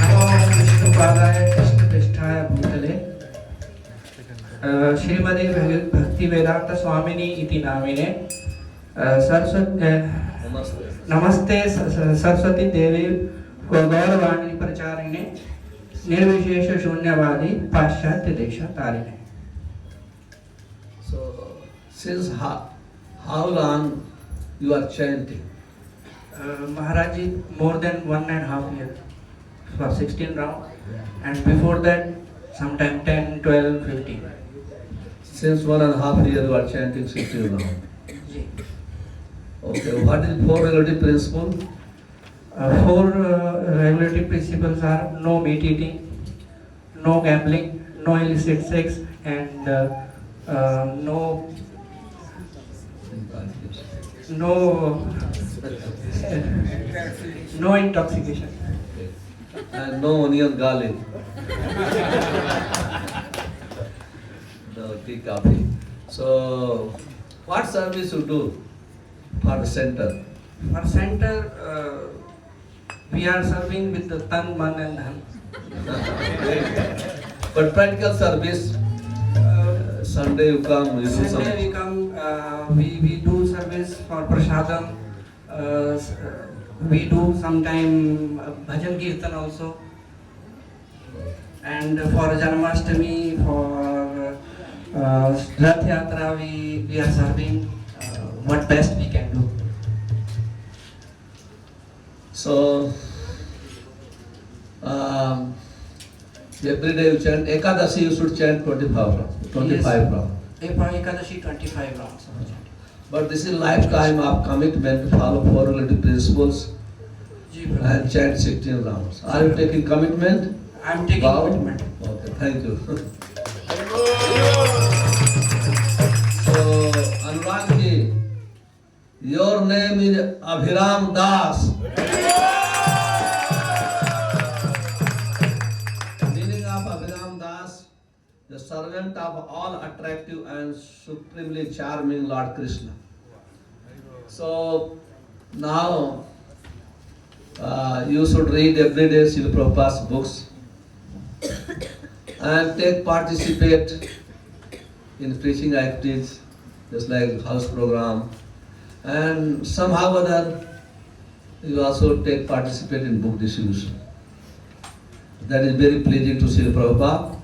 नमो विष्णुपादाय कृष्णपृष्ठाय भूतले श्रीमती भक्तिवेदांत स्वामिनी इति नामिने नमस्ते सरस्वती देवी गौरवाणी प्रचारिणे निर्विशेष शून्यवादी पाश्चात्य देश तारिणे.
So, since how long you are chanting?
Maharaj ji, more than 1.5 years for 16 rounds, and before that sometime 10, 12, 15.
Since 1.5 years you are chanting 16 rounds. Okay, what is 4 regulative principles?
4 regulative principles are no meat eating, no gambling, no illicit sex, and no intoxication.
And no onion garlic. No tea, coffee. So, what service you do for the center?
For center, we are serving with the tan, man, and dhan.
But practical service, Sunday you come, you do
Sunday
something.
we come, we do service for prasadam, we do sometime bhajan kirtan also. And for Janmashtami, for Rath Yatra, we are serving what best we can do.
So, every day you chant Ekadashi, you should chant 25 rounds. 25 rounds.
Ekadashi 25 rounds.
But this is lifetime of commitment to follow four relative principles and chant 16 rounds. Are you taking commitment?
I am taking commitment.
Okay, thank you. So, Anurag ji, your name is Abhiram Das. Meaning of Abhiram Das, the servant of all attractive and supremely charming Lord Krishna. So, now you should read every day Srila Prabhupada's books and participate in preaching activities, just like house program, and somehow or other you also participate in book distribution. That is very pleasing to Srila Prabhupada,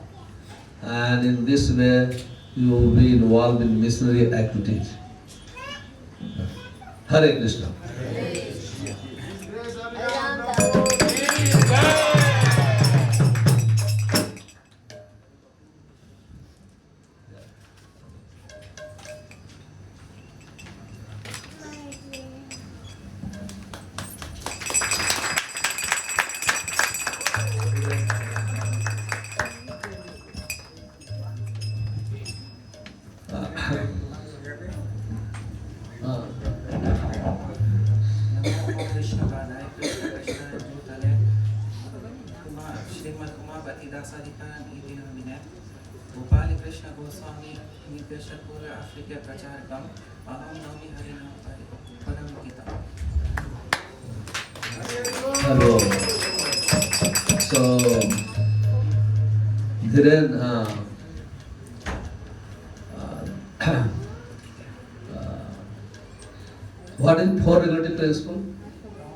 and in this way you will be involved in missionary activities. Hare Krishna. Hello. So, Dhiren, what is four relative principle?
No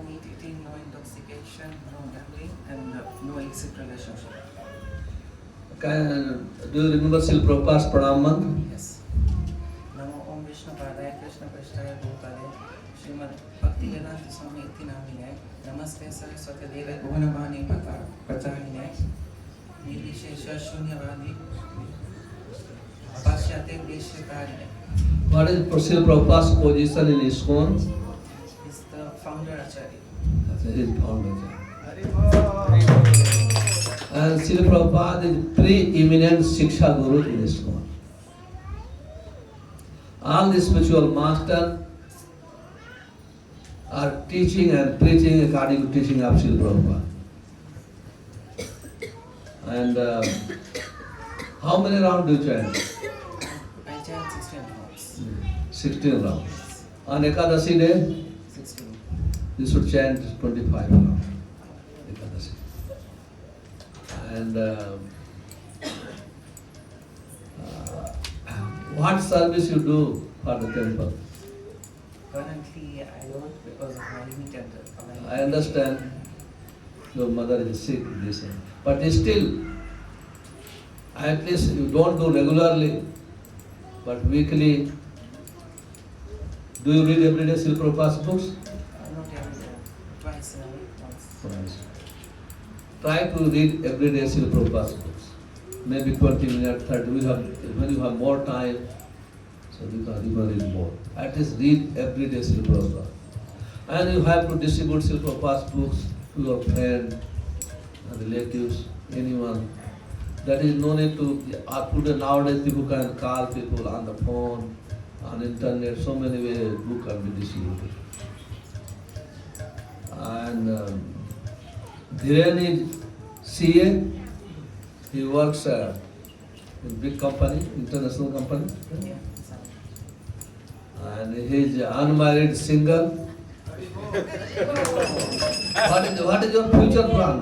meat eating, no intoxication, no gambling, and no illicit relationship.
Do you remember Srila Prabhupada's Pranam Mantra?
Yes. Namo Om Vishnu Padaya Krishna Prasthaya Bhutale Srimad Bhakti Vedanta Swami Iti Namine Namaste Saraswati Deve Bhuvanavani Pacharine Nirvishesha Shunyavadi Pasyate Deshikarine.
What is Srila Prabhupada's position in ISKCON?
Is the founder Acharya.
He is founder. And Srila Prabhupada is pre-eminent Shiksha Guru in ISKCON. All the spiritual masters are teaching and preaching according to teaching of Srila Prabhupada. And how many rounds do you chant?
I chant 16 rounds.
16 rounds. On Ekadashi day,
16.
you should chant 25 rounds. Ekadashi. And what service you do for the temple?
Currently, I don't because of my limited.
I understand your mother is sick, this, but still, at least you don't do regularly, but weekly. Do you read every day Srila Prabhupada's books?
Not every day, twice a week, once.
Try to read every day Srila Prabhupada's books. Maybe 20 minutes, 30 minutes. When you have more time, so you can read more. At least read every day Srila Prabhupada. And you have to distribute Srila Prabhupada's books to your friends, relatives, anyone. That is no need to, today nowadays people can call people on the phone, on internet, so many ways book can be distributed. And Dhiren is CA, he works in big company, international company.
Yeah,
And he is unmarried, single. What is your future plan?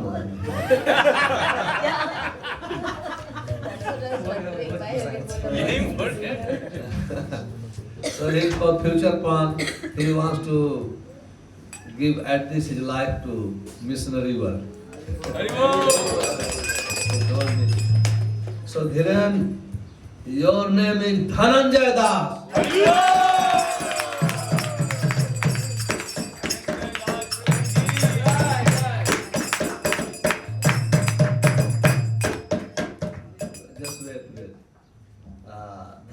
So his for future plan, he wants to give at least his life to missionary work. He told me. So Dhiren, your name is Dhananjay Das. Just wait.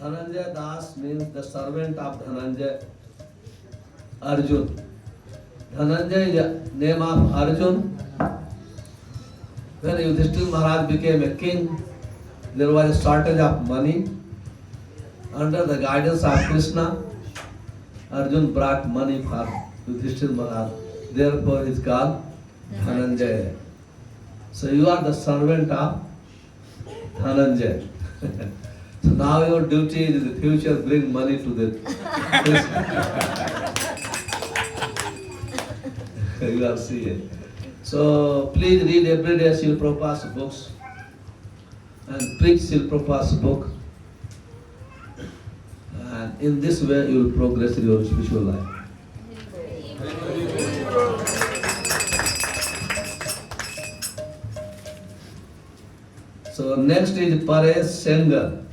Dhananjay Das means the servant of Dhananjay Arjun. Dhananjay is the name of Arjun. When Yudhishthira Maharaj became a king, there was a shortage of money. Under the guidance of Krishna, Arjun brought money for Yudhishthira Maharaj. Therefore, he is called Dhananjay. So you are the servant of Dhananjay. So now your duty is in the future bring money to the Krishna. You are seeing. So please read every day Srila Prabhupada's books and preach Srila Prabhupada's book. And in this way you will progress in your spiritual life. So next is Paresh Sengar.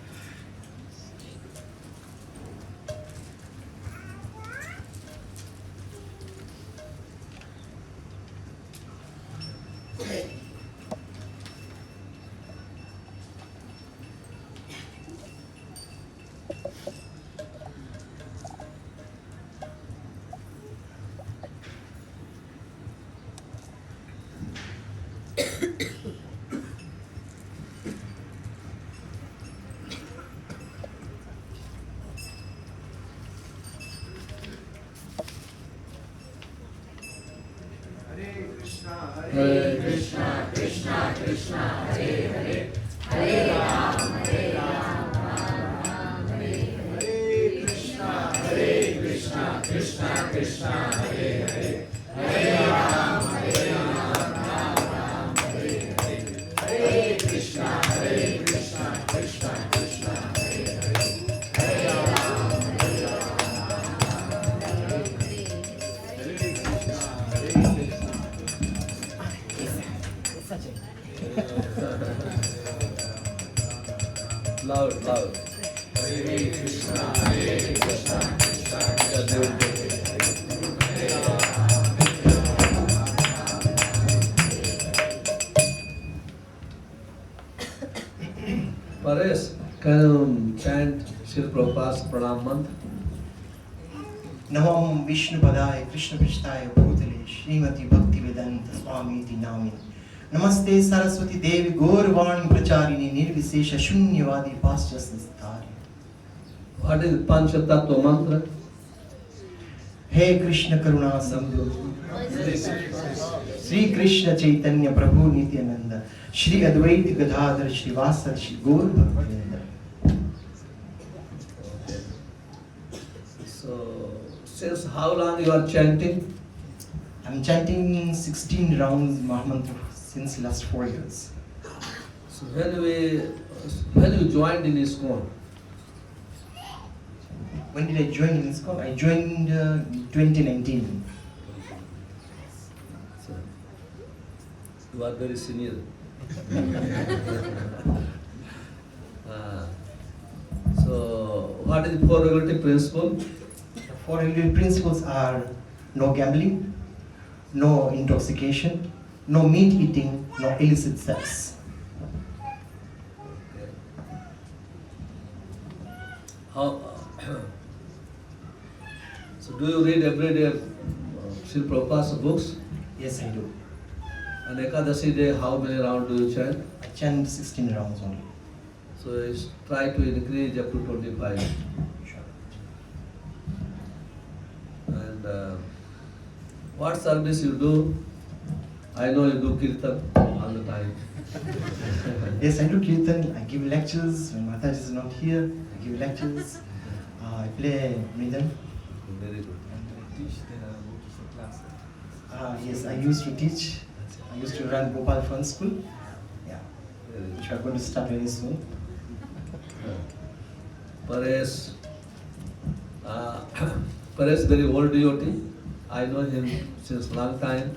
Hare Krishna, Krishna Krishna, Hare Hare, Hare Ram, Ram Hare Hare, Krishna, Krishna Krishna, Hare Hare, Hare Ram, Ram Hare Hare, Hare Krishna, Krishna Krishna, Hare Hare, Hare Ram, Loud. Hare Krishna, Krishna Krishna, Paresh, can you chant Srila Prabhupada's Pranam Mantra?
नमो विष्णुपदाय कृष्णपृष्ठाय भूतले श्रीमती भक्तिवेदांत स्वामीति नामिने नमस्ते सरस्वती देवी गौरवाणी प्रचारिणी निर्विशेष शून्यवादी पाश्चात्य संस्कारी.
What is Panchatattva mantra?
Hey Krishna Karuna Sindhu Shri Krishna Chaitanya Prabhu Nityanand Shri Advaita Gadadhar श्रीवासर Shri Gaur भक्तवृंद.
So, since how long you are chanting?
I'm chanting 16 rounds Mahamantra since last 4 years.
So when you joined in ISKCON?
When did I join ISKCON? I joined 2019.
So, you are very senior. So, what is the four regulative principle?
The four regulative principles are no gambling, no intoxication, no meat eating, no illicit sex.
How? So, do you read every day Srila Prabhupada's books?
Yes, I do.
And Ekadashi day, how many rounds do you chant?
I chant 16 rounds only.
So, try to increase up to 25.
Sure.
And what service you do? I know you do kirtan all the time.
Yes, I do kirtan. I give lectures. When Mataji is not here, I give lectures. I play mridang.
Very good.
And I teach the classes. Yes, I used to teach. I used to run Gopal Fun School. Yeah, which we are going to start very soon.
Paresh, Paresh, very old devotee. I know him since long time,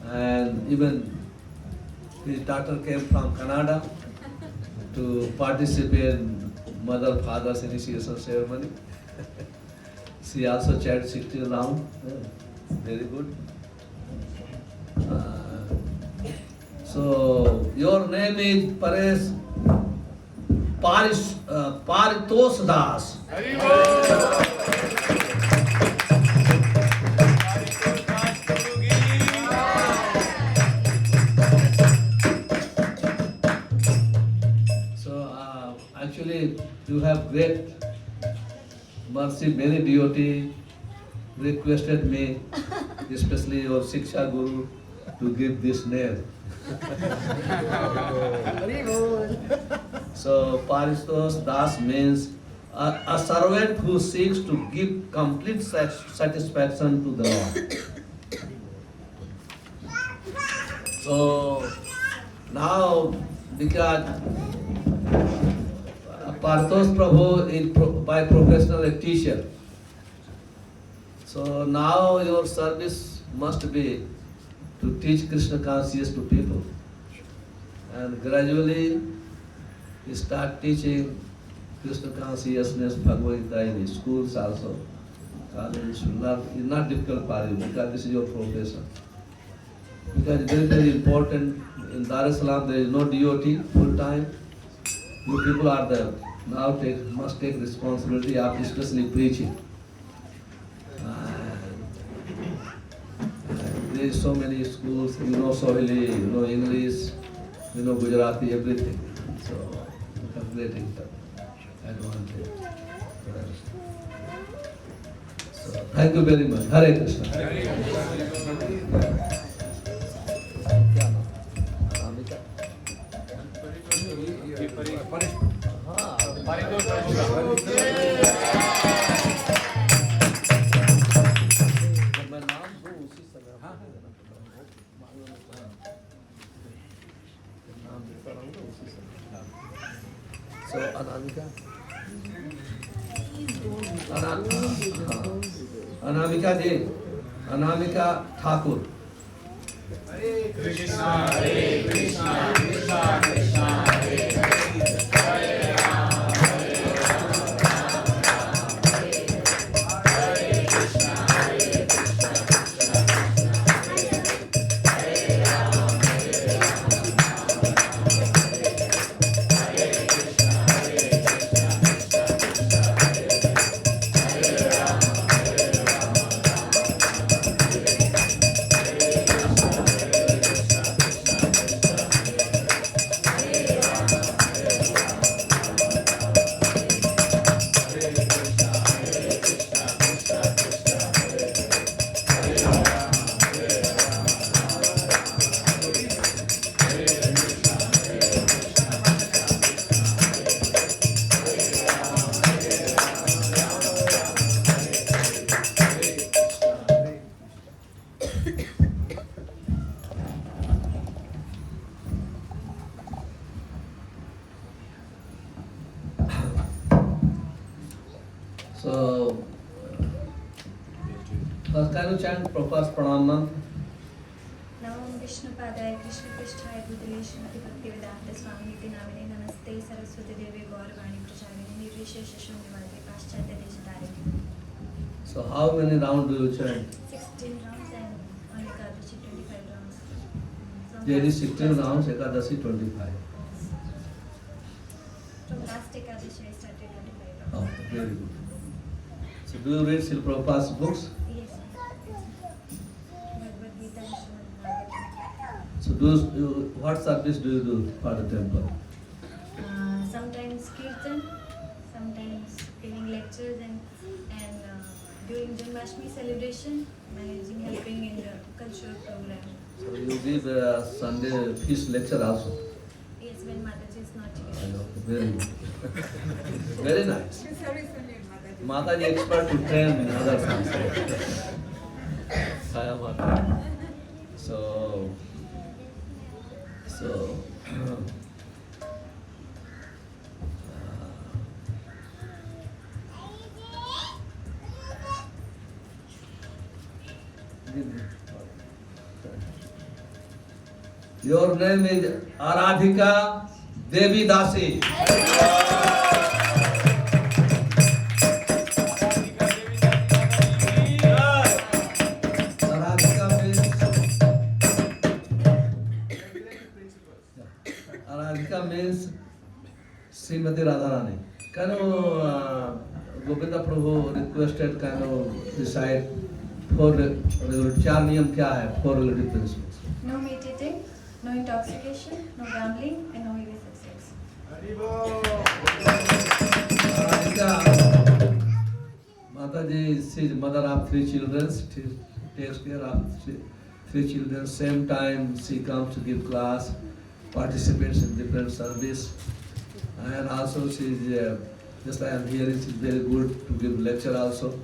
and even his daughter came from Canada to participate in mother-father's initiation ceremony. She also chaired 16 round. Very good. So your name is Paritosh Das. So actually you have great mercy. Many devotees requested me, especially your Shiksha Guru, to give this name. So Paritosh Das means a servant who seeks to give complete satisfaction to the Lord. So now, because Paritosh Prabhu is by professional a teacher, so now your service must be to teach Krishna consciousness to people, and gradually you start teaching Krishna consciousness, Bhagavad Gita in schools also. College, it's not difficult for you because this is your profession. Because it's very, very important. In Dar es Salaam there is no DOT full time. You people are there. Now must take responsibility of especially preaching. There is so many schools, you know Swahili, you know English, you know Gujarati, everything. So you have great advantage. So thank you very much. Hare Krishna. So Anamika ji, Anamika Thakur. Hare Krishna, Hare Krishna, Krishna Krishna, Hare Hare, Hare Rama, Hare Rama, Hare Krishna, Hare Krishna, Krishna Krishna, Hare Rama, Hare So, first can you chant Prabhupada's Pranam Mantra?
Namo Vishnu Padaya Krishna Prishthaya Bhutale Srimati Bhaktivedanta Swamiti Namine Namaste Saraswati Devi Gauravani Pracharini Nirvishesha Shunyavadi Paschatya Deshatari.
So how many rounds do you chant?
16 rounds and on Ekadashi 25 rounds.
There is 16 rounds, Ekadashi 25.
From last Ekadashi I started 25 rounds.
Oh, very good. So do you read Srila Prabhupada's books?
Yes. Bhagavad Gita and Srimad Bhagavatam.
So what service do you do for the temple?
Sometimes kirtan, sometimes giving lectures and during Janmashtami celebration, managing, helping in the cultural program.
So you give Sunday feast lecture also?
Yes, when Mataji is not
I
here.
know, very good. Very nice. Mataji expert to train in other things. Saya Mata. So Your name is Aradhika Devi Dasi. Aradhika means Srimati Radharani. Kind of Govinda Prabhu requested kind of decide four चार नियम क्या है, four relative principles.
No meat eating, no intoxication, no gambling, and no illicit sex.
Radhika, Mataji, she is mother of three children. She takes care of three children. Same time she comes to give class, participates in different service, and also she is just I am hearing she is very good to give lecture also.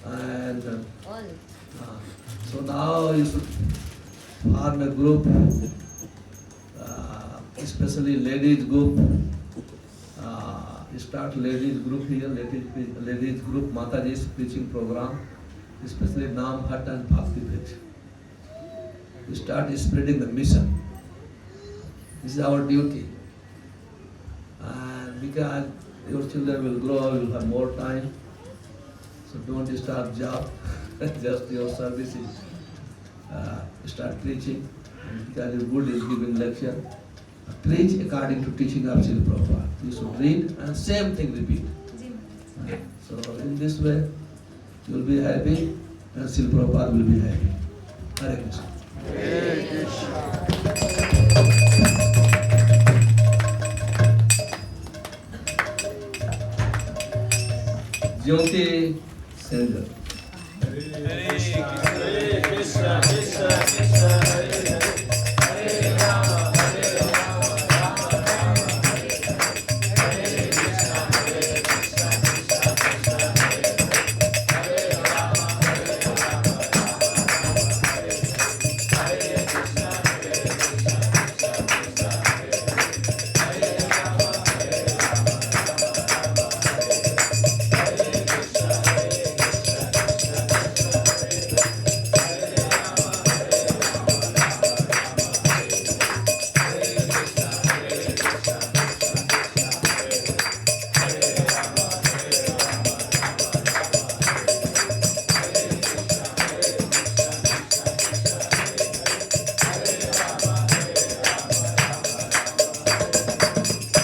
And so now you should form a group, especially ladies group. Start ladies group here, ladies group Mataji's preaching program, especially Naam Hut and Bhakti Bridge. We start spreading the mission. This is our duty. And because your children will grow, you will have more time. So don't start job, just your service is start preaching. And because it's good is giving lecture. Preach according to teaching of Srila Prabhupada. You should read and same thing repeat. So in this way, you will be happy and Srila Prabhupada will be happy. Hare Krishna.
Hare Krishna.
Jyoti Sengar.
Hare Krishna, Krishna Krishna, Hare Hare, Hare Rama, Hare Rama, Rama Rama, Hare Hare, Hare Krishna, Krishna Krishna, Hare Hare, Hare Rama, Hare Rama, Rama Rama, Hare Hare Krishna, Krishna Krishna, Hare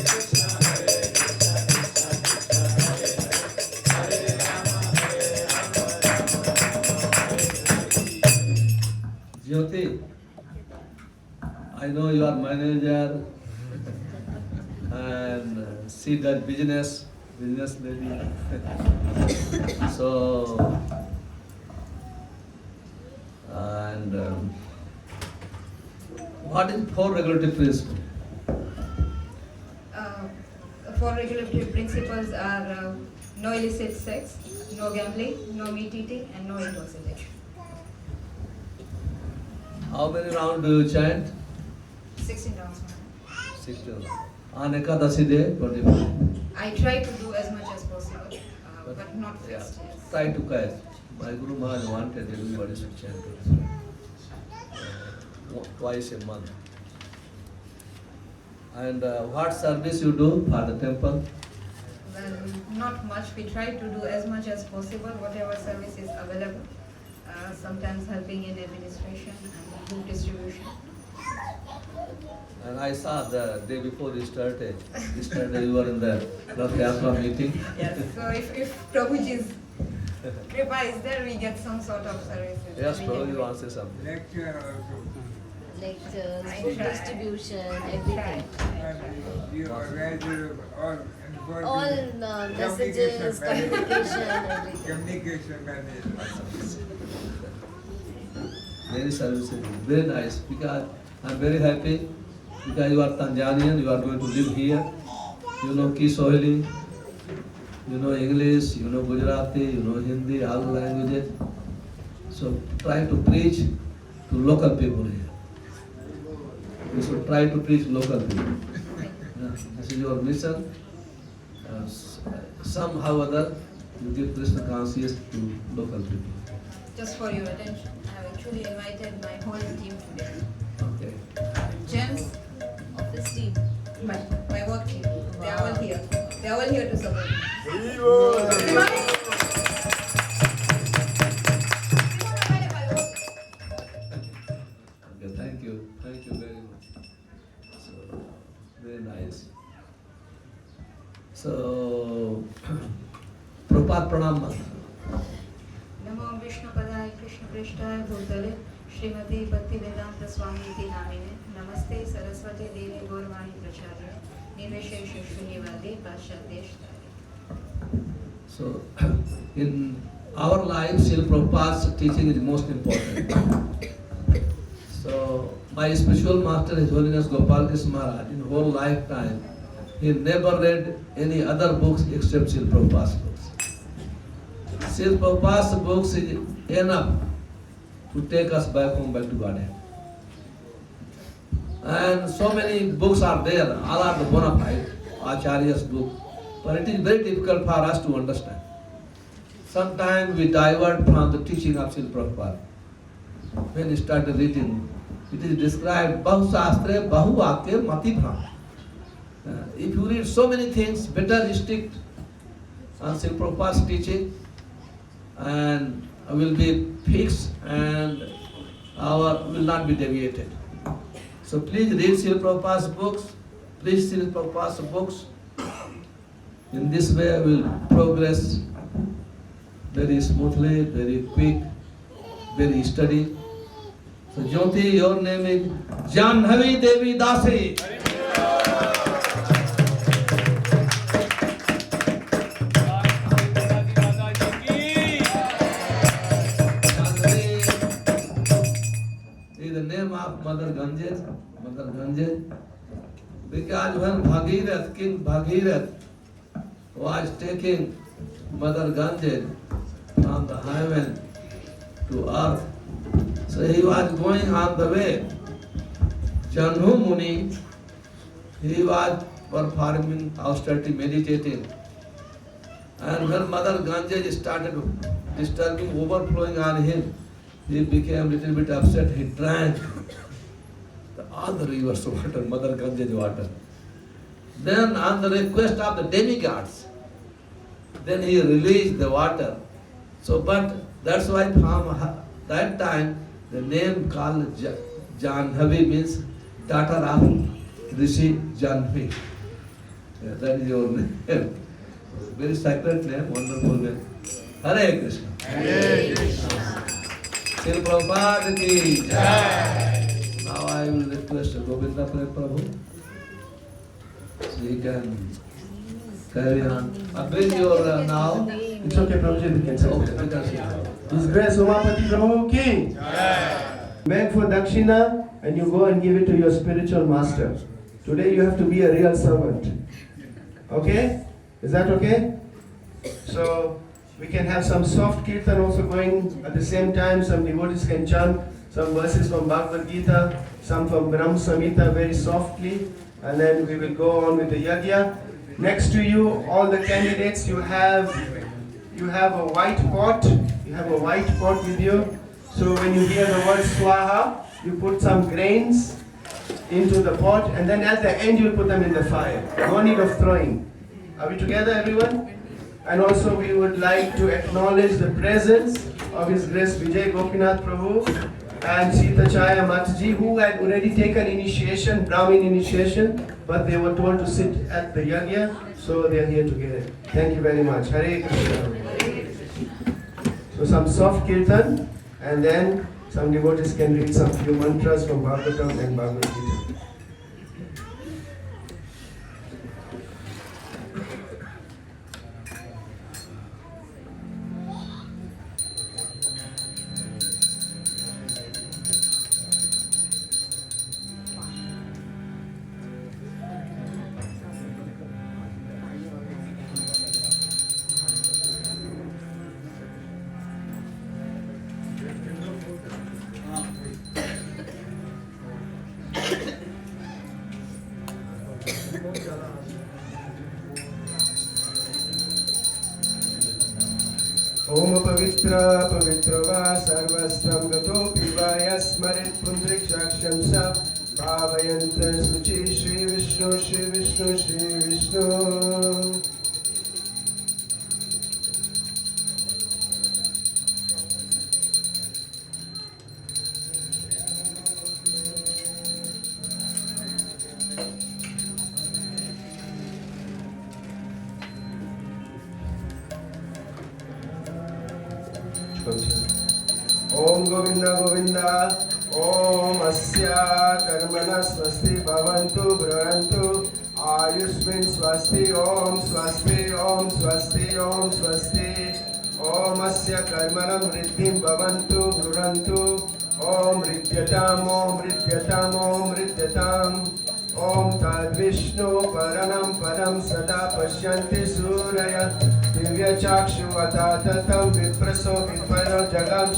Hare, Hare Rama, Hare Rama, Rama Rama, Hare Krishna,
Jyoti, I know you are manager and she does business lady. So, and what is four regulative principles?
Four regulative principles are no illicit sex, no gambling, no meat eating, and no intoxication.
How many rounds do you chant?
16 rounds.
16. On Ekadasi day, 25.
I try to do as much as possible, but not
Yeah,
fixed. Yes.
try to catch. My Guru Maharaj wanted everybody should chant twice a month. And what service you do for the temple?
Well, not much. We try to do as much as possible, whatever service is available. Sometimes helping in administration and book distribution.
And I saw the day before you started you were in the Rath Yatra meeting.
Yes. So if Prabhuji's kripa is there, we get some sort of services.
Yes,
We
Prabhu,
can
you
do.
want to say something?
Lecture also.
Lectures,
I
food
try.
distribution,
I
everything.
And you organize all
All messages, communication, everything.
communication management.
Very services, very nice. Because I'm very happy because you are Tanzanian, you are going to live here. You know Kiswahili, you know English, you know Gujarati, you know Hindi, all languages. So try to preach to local people here. You should try to preach local people. Yeah, this is your mission. Somehow or other, you give Krishna consciousness to local people.
just for your attention, I have actually invited my whole team today.
Okay.
Gems of this team, my work team, they are all here. They are all here to support me.
Okay, thank you very much. So, very nice. So, Prabhupada Pranam Mantra.
नमो विष्णुपदाय कृष्णपृष्ठाय भूतले श्रीमती भक्तिवेदांत स्वामी इति नामिने नमस्ते सरस्वती देवी गौरवाणी प्रचारिणे निर्विशेष शून्यवादी पाश्चात्येष्टाय.
So, in our life, Srila Prabhupada's teaching is most important. So, my spiritual master, His Holiness Gopal Krishna Maharaj, in whole lifetime, he never read any other books except Srila Prabhupada's books. Srila Prabhupada's books is enough to take us back home, back to Godhead. And so many books are there, all are the bona fide, Acharya's book, but it is very difficult for us to understand. Sometimes we divert from the teaching of Srila Prabhupada. When we started reading, it is described, Bahu Shastre, Bahu Vakya, Mati Bhram. If you read so many things, better stick on Srila Prabhupada's teaching, and will be fixed and our will not be deviated. So please read Srila Prabhupada's books, please Srila Prabhupada's books. In this way we will progress very smoothly, very quick, very steady. So Jyoti, your name is Janhavi Devi Dasi. The name of Mother Ganges, because when Bhagirath, King Bhagirath was taking Mother Ganges from the heaven to earth, so he was going on the way. Janhu Muni, he was performing austerity, meditating. And when Mother Ganges started disturbing, overflowing on him, he became a little bit upset. He drank all the rivers of water, Mother Ganges water. Then on the request of the demigods, then he released the water. So, but that's why from that time, the name called Janhavi means daughter of Rishi Janhavi. Yeah, that is your name. Very sacred name, wonderful name. Hare Krishna.
Hare Krishna.
Srila Prabhupada ki jai. Now I will request Govinda Prabhu. So he can carry on. Bring your now.
It's okay, Prabhuji, we can say.
Okay, we can see.
His Grace Umapati Prabhu ki. Beg for dakshina and you go and give it to your spiritual master. Today you have to be a real servant. Okay? Is that okay? So we can have some soft kirtan also going at the same time. Some devotees can chant some verses from Bhagavad Gita, some from Brahm Samhita very softly, and then we will go on with the yajna. Next to you, all the candidates, you have a white pot. You have a white pot with you. So when you hear the word swaha, you put some grains into the pot, and then at the end you put them in the fire. No need of throwing. Are we together, everyone? And also we would like to acknowledge the presence of His Grace Vijay Gopinath Prabhu and Sita Chaya Mataji, who had already taken initiation, Brahmin initiation, but they were told to sit at the yajna, so they are here together. Thank you very much. Hare Krishna. So some soft kirtan, and then some devotees can read some few mantras from Bhagavatam and Bhagavad Gita.
ओम पवित्र पवित्र वा सर्वस्त्रं गतोऽपि वा यस्मरेत् पुण्ड्रीकाक्षं स भावयन्त शुचि श्री विष्णु श्री विष्णु श्री विष्णु। ओम गोविंद गोविंद ओम अस्या कर्मणः स्वस्ति भवन्तु बृहन्तु आयुष्मिन् स्वस्ति ओम स्वस्ति ओम स्वस्ति ओम स्वस्ति ओम अस्य कर्मणः वृद्धिं भवन्तु बृहन्तु ओम हृद्यताम् ओम हृद्यताम् ओम हृद्यताम् ओम तद्विष्णु परमं पदं सदा पश्यन्ति सूरयः दिव्यचाक्षुवता ततं विप्रसो विपरो जगं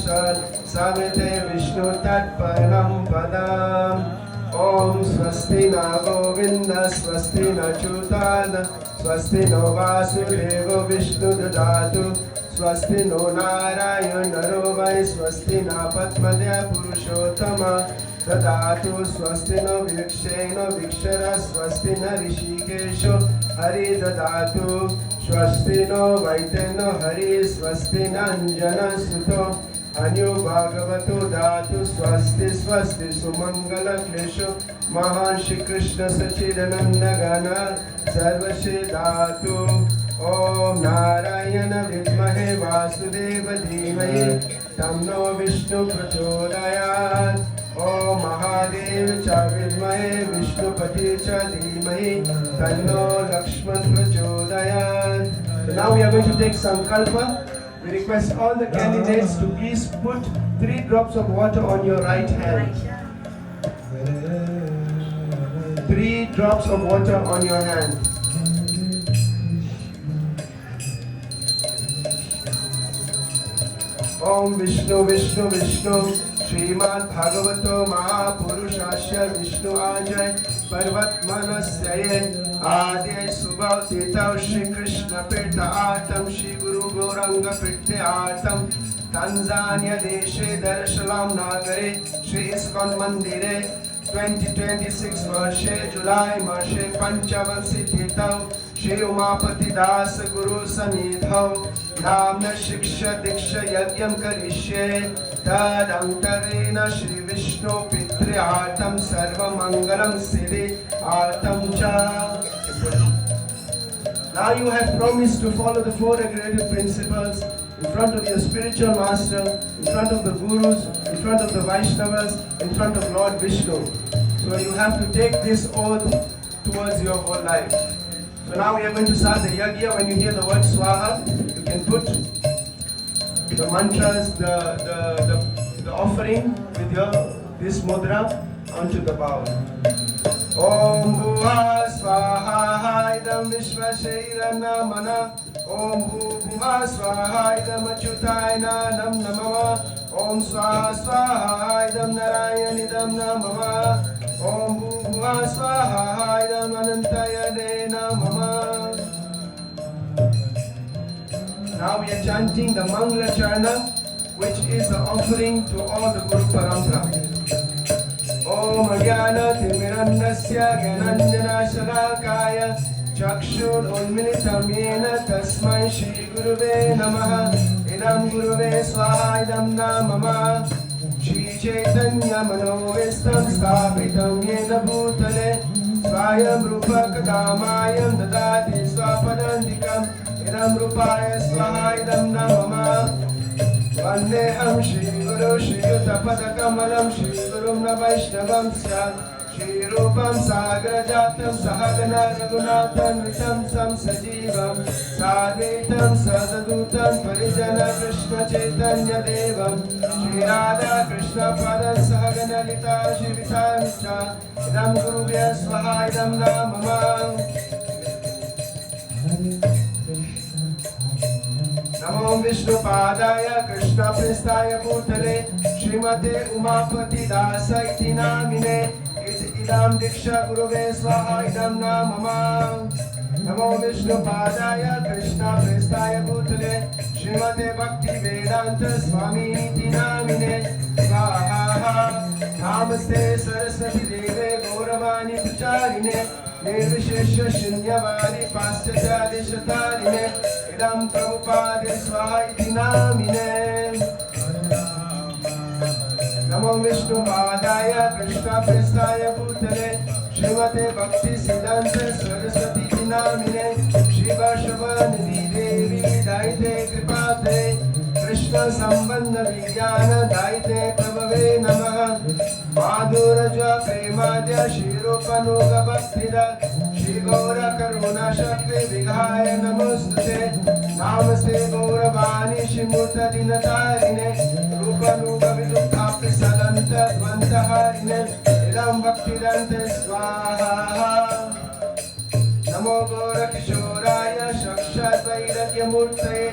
समिते विष्णु तत्परं पदम्। ओम स्वस्ति न गोविंद स्वस्ति न च्युतान स्वस्ति नो वासुदेवो विष्णु ददातु स्वस्ति नो नारायण नरो वै स्वस्ति न पद्मदे पुरुषोत्तम ददातु स्वस्ति नो वीक्षेण वीक्षर स्वस्ति न ऋषिकेशो हरि ददातु स्वस्ति नो वैतेनो हरि स्वस्ति न अंजनसुतो अन्यो भागवतो दातु स्वस्ति स्वस्ति सुमंगल क्लेशो महान श्री कृष्ण सच्चिदानंद गण सर्वश्री दातु। ओम नारायण विद्महे वासुदेव धीमहि तन्नो विष्णु प्रचोदयात्। ओम महादेव च विद्महे विष्णुपति च धीमहि तन्नो लक्ष्मण प्रचोदयात्। So now we are going to take sankalpa. We request all the candidates to please put 3 drops of water on your right hand. 3 drops of water on your hand. Om Vishnu Vishnu Vishnu Srimad Bhagavato Mahapurushasya Vishnu Ajay Parvatmanasya Adya Subhav Titav Shri Krishna Pirta Atam Shri Guru Gauranga Pirta Atam Tanzania Deshe Darshalam Nagare Shri Iskon Mandire 2026 Varshe July Marshe Panchavansi Titav Shri Umapati Das Guru Sanidhav Namna Shiksha Diksha Yagyam Karishye Tad Antarena Shri Vishnu Pitri Atam Sarva Mangalam Siddhi Atam Cha. Now you have promised to follow the 4 regulative principles in front of your spiritual master, in front of the gurus, in front of the Vaishnavas, in front of Lord Vishnu. So you have to take this oath towards your whole life. So now we are going to start the yagya. When you hear the word swaha, you can put the mantras, the offering with your this mudra onto the bowl. Om Bhuva Swaha Idam Vishvashairana Mana Om Bhuva Swaha Idam Achyutayana Nam Namama Om Swaha Swaha Idam Narayanidam Namama Om Bhuva Swaha Idam Anantayane Namama. Now we are chanting the Mangala Charana, which is the offering to all the Guru Parampara. Om Jnana Timirannasya Gyananjana Shalakaya Chakshur Unmilitam Yena Tasmai Shri Guruve Namaha Idam Guruve Swaha Idam Namama Shri Chaitanya Manovistam Sthapitam Yena Bhutale Swayam Rupa Kadamayam Dadati Swapadantikam Idam Rupaya Swaha Idam Namama Vandeham Shri Guru Shri Yuttapada Kamalam Shri Gurum Vaishnavam Sya Shri Rupam Sagrajatam Sahagana Raghunathan Vitam Sam Sajivam Sadvitam Sadadutam Parijana Krishna Chaitanya Devam Shri Radha Krishna Padam Sahagana Lita Shri Vitam Cha Idam Gurubhya Swaha Idam Namama. Namo Vishnu Padaya Krishna Pristaya Bhutale Srimate Umapati Dasa Iti Namine Idam Diksha Guruve Swaha Idam Namama. नमो विष्णुपादाय कृष्णप्रेष्ठाय भूतले श्रीमते भक्ति वेदांत स्वामीति नामिने स्वाहा। नमस्ते सरस्वती देवे गौरवाणी प्रचारिणे निर्विशेष शून्यवादी पाश्चात्यादिशतारिणे इदं प्रभुपादे स्वाहा इति नामिने। नमो विष्णुपादाय कृष्णप्रेष्ठाय भूतले श्रीमते भक्ति सिद्धांत सरस्वती नामिने शिवशवनिधि देवी दायिते कृपाते कृष्ण संबंध विज्ञान दायिते प्रभवे नमः। माधुरज प्रेमाद्य श्रीरूपनुग भक्तिद श्री गौर करुणा शक्ति विघाय नमोस्तुते। नामस्ते गौरवाणी श्रीमूर्त दिनतारिणे रूपनुग विदुःखाप्ति सदन्त द्वन्द्वहारिणे इदं भक्तिदन्ते स्वाहा। नमो गौरकिशोराय साक्षाद्वैराग्यमूर्तये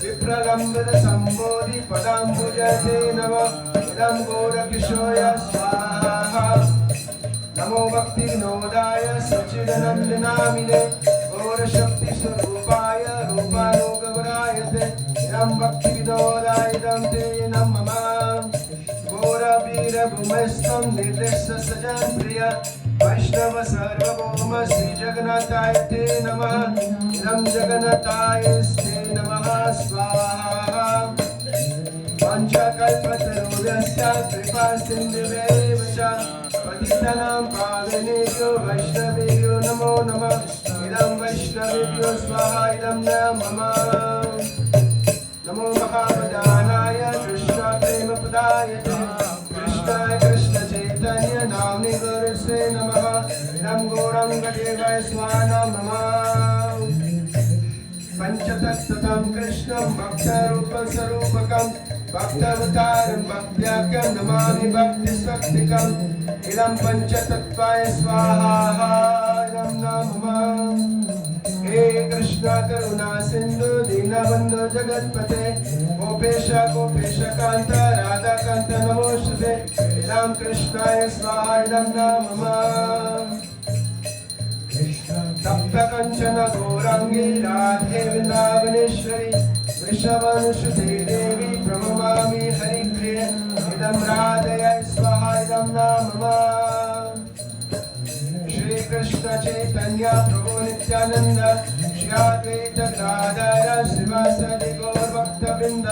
विप्रलम्बित सम्बोधि पदाम्बुजते नमः इदं गौरकिशोराय स्वाहा। नमो भक्तिविनोदाय सच्चिदानन्दनामिने गौरशक्तिस्वरूपाय रूपानुगवरायते इदं भक्तिविनोदाय इदं ते नमः। गौरवीरभूमिस्थं निर्देश्य सजन प्रिय वैष्णव सर्वभौम श्री जगन्नाथाय ते नमः इदं जगन्नाथायस्ते नमः स्वाहा। पंचकल्पतरुभ्यश्च कृपा सिन्धुभ्येव च पतितानां पावनेभ्यो वैष्णवेभ्यो नमो नमः इदं वैष्णवेभ्यो स्वाहा इदं नमः। नमो महावदानाय कृष्ण प्रेमपदाय कृष्णाय कृष्ण चैतन्य नाम्नि गुरुसे नमः इदं गौराङ्गदेवाय स्वाहा नमः। पंचतत्त्वं कृष्णं भक्तरूपं स्वरूपकं भक्तावतारं भक्त्याख्यं नमामि भक्तिस्वक्तिकम् इदं पञ्चतत्त्वाय स्वाहा इदं नमः। हे कृष्ण करुणा सिंधु दीनबन्धु जगत्पते गोपेश गोपेश कांत राधा कांत नमोस्तुते इदं कृष्णाय स्वाहा इदं नमः। सप्त कंचन गौरांगी राधे वृंदावनेश्वरी वृषभानुसुते देवी प्रणमामि हरिप्रिये इदं राधये स्वाहा इदं नमः। श्री कृष्ण चैतन्य प्रभु नित्यानंद श्री अद्वैत गदाधर श्रीवासदि गौर भक्तवृंद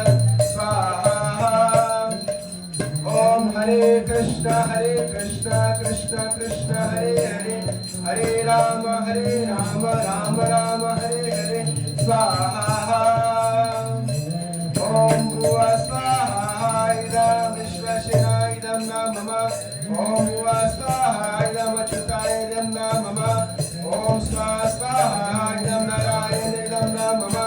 स्वाहा। ओम हरे कृष्ण कृष्ण कृष्ण हरे हरे हरे राम राम राम हरे हरे स्वाहा। ओम भुवः स्वाहा इदं विश्वसेनाय इदं नमः। ओम भुवः स्वाहा इदं अच्युताय इदं नमः। ओम स्वाहा इदं नारायणाय इदं नमः।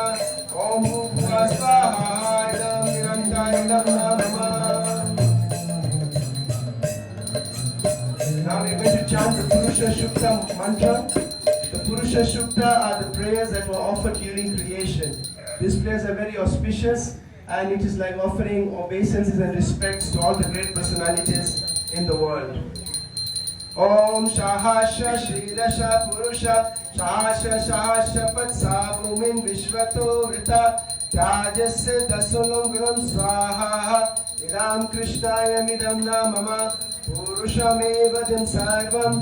ओम भुवः स्वाहा इदं निरन्ताय इदं नमः। Now we're going to chant the Purusha Sukta mantra. The Purusha Sukta are the prayers that were offered during creation. These prayers are very auspicious and it is like offering obeisances and respects to all the great personalities in the world. Om Shahasha Shrirasha Purusha Shahasha Shahasha Patsa Bhumin Vishvato Vrita Tyajasya Dasulungram Swaha Idam Krishnaya Midam Namama Purushamevadam Sarvam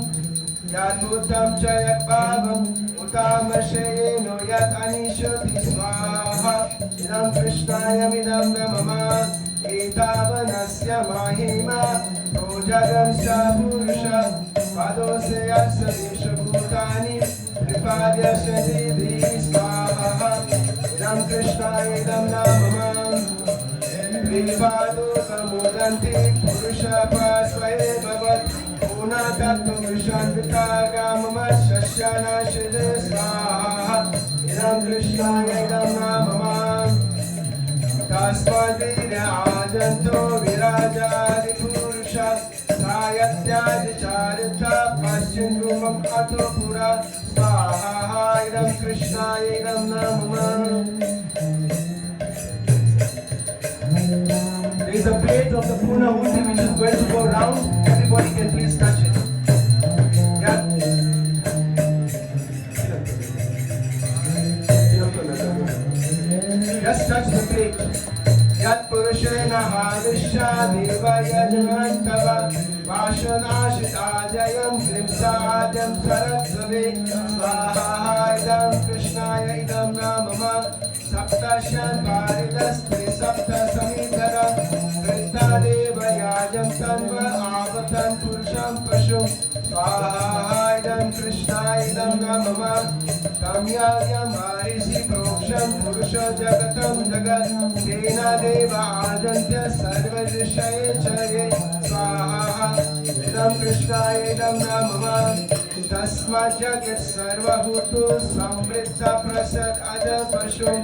Yadbhutam Chayat Bhavam Utamashayeno Yat Anishati Swaha Idam Krishnaya Midam Namama Etavanasya Mahima Projagam Sa Purusha Padose Asavesha Bhutani Tripadya Shadidhi Swaha Idam Krishnaya Idam Namama Vipadu Samudanti Purusha Pasvaye Bhavat Una Tattu Vishanvita Gamama Shashyana Shide Swaha Idam Krishnaya Idam Namama Tasmadira Ajanto Virajadi Purusha Sayatyadi Charita Paschindumam Atopura Swaha Idam Krishnaya Idam Namama. There is a plate of the Purna Huti which is going to go round. Everybody can please touch it. Yeah? touch the plate. Yat Purushena Hadisha Deva Yajantava Vashanashitājayam Krimsādam Saratsave Svaha idam Krishnaya idam namama Saptashan Paridaste Sapta Samidara Krita Deva Yajam Tanva Avatan Purusham Pashum Svaha idam Krishnaya idam namama Tamyayam Marisi Proksham Purusha Jagatam Jagat Tena Deva Ajantya Sarva Rishaye Chaye Svaha idam Krishnaya idam namama Tasmat Jagat Sarva Bhutu Samriddha Prasad Aja Pashum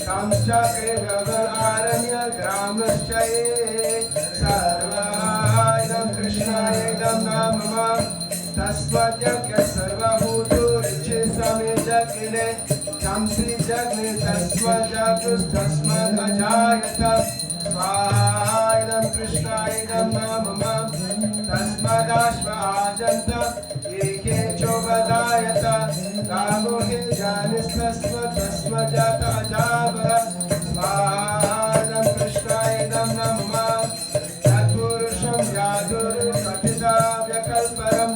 Kamcha Kegaval Aranya Gramaschaye Sarva idam Krishnaya idam namama Tasmat Jagat Sarva Bhutu Riche Same Jagile Jamsi Jagne Tasmat Jagus Tasmat Ajayata Svaha idam Krishnaya idam namama Tasmadashva Ajanta Eke Chobadayata Ramohe Janistasma Tasma Jata Ajabara Svaha idam Krishnaya idam namama Tatpurusham Yaduru Katita Vyakalparam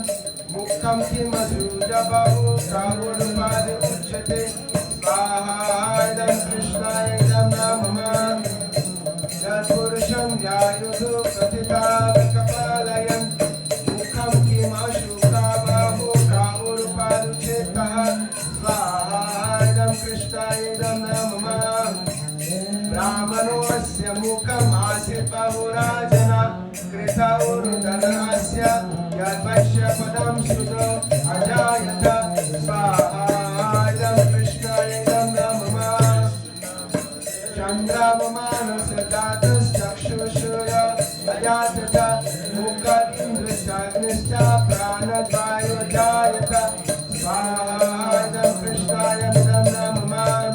Mukham Kimazujabahu Kavurupadi Uchate Svaha idam Krishnaya idam namama Tatpurusham Yaduru Katita Vyakalparam Mukham Kimashukabahu Kavurupadi Uchate Svaha idam Krishnaya idam namama Brahmano asya mukham asipahurajana Krita urudanasya yadvaishya padam sudha ajayata Svaha idam Krishnaya idam namama Chandramamana datas chakshushuya ayatata Mukha indristagnischa pranadvayu ajayata Svaha idam Krishnaya idam namama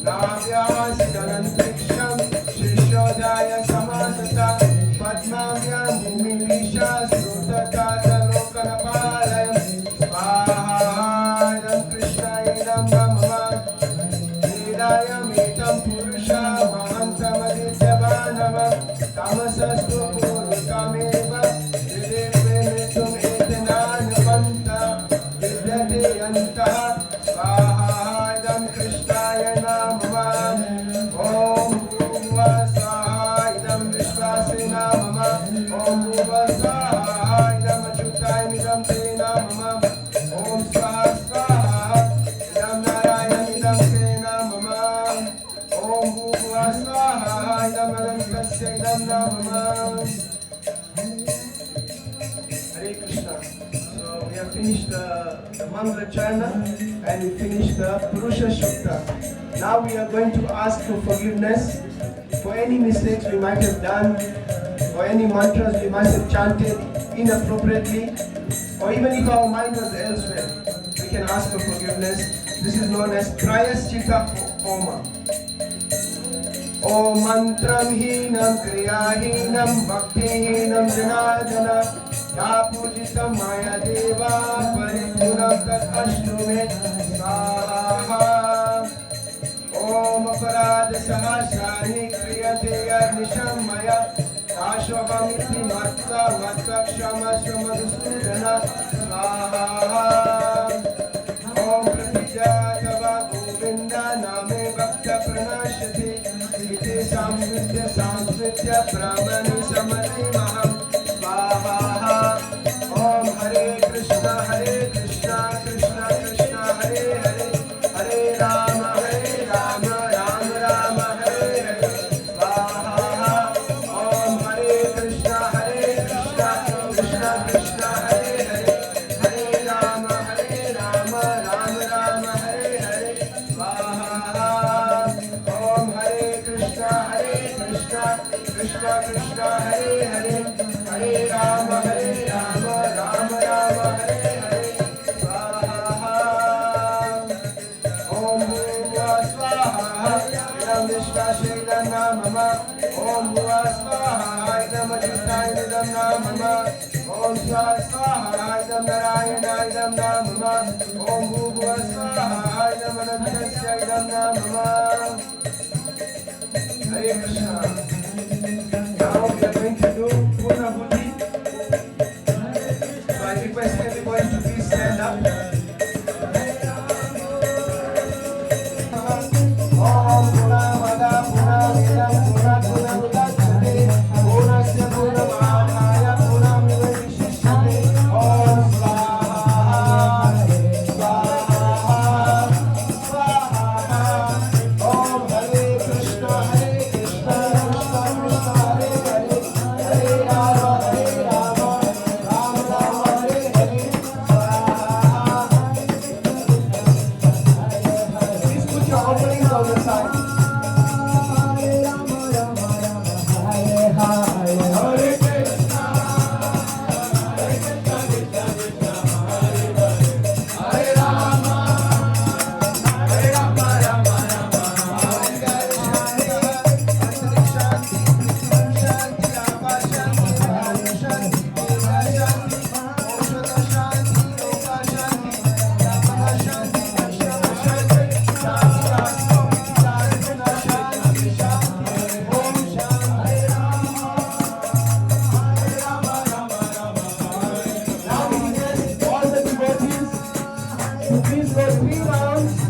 Navyasidanantriksham Shishodaya Samatata Padmamyam Bhumilisha Srutatata Lokanapalayam Svaha idam Krishnaya idam namama Hidayam itam Purusha Mahantamadityavanama Tamasastu Purukameva Vidivinitum etananapanta Vidyate yantaha Svaha idam Krishnaya namama Om Bhuva Svaha idam Vishvase namama Om Bhuva Svaha idam Achyutayam idam Te namama Om Svaha Svaha idam Narayam idam Te namama Om Bhuva Svaha idam Anantasya idam namama Hare Krishna. So we have finished the Mantra Charna and we finished the Purusha Shukta. Now we are going to ask for forgiveness for any mistakes we might have done or any mantras we might have chanted inappropriately or even if our mind was elsewhere. We can ask for forgiveness. This is known as Prayaschitta Homa. Om mantram hinam kriya hinam bhakti hinam janajana Ya pujitam maya deva paripunam tat ashtume Svaha Om aparad sahasrani kriyate yarnisham maya Ashvamiti matta mattakshama shamadusudana Svaha Om pratijatava govinda name bhakta pranashati Iti samsritya brahmani samati maham Svaha Om Hare Krishna Krishna Krishna Hare Hare Hare Rama Rama Rama Hare Hare Svaha Om Hare Krishna Krishna Krishna Hare Hare Hare Rama Rama Rama Hare Hare Svaha Om Hare Krishna Krishna Krishna Hare Hare Hare Rama Rama Hare Hare Svaha Om Bhuva Svaha idam Vishvase idam namama Om Bhuva Svaha idam Achyutayam idam namama Om Svaha idam Narayana idam namama Om Bhuva Svaha idam Anantasya idam namama Please go 3 rounds.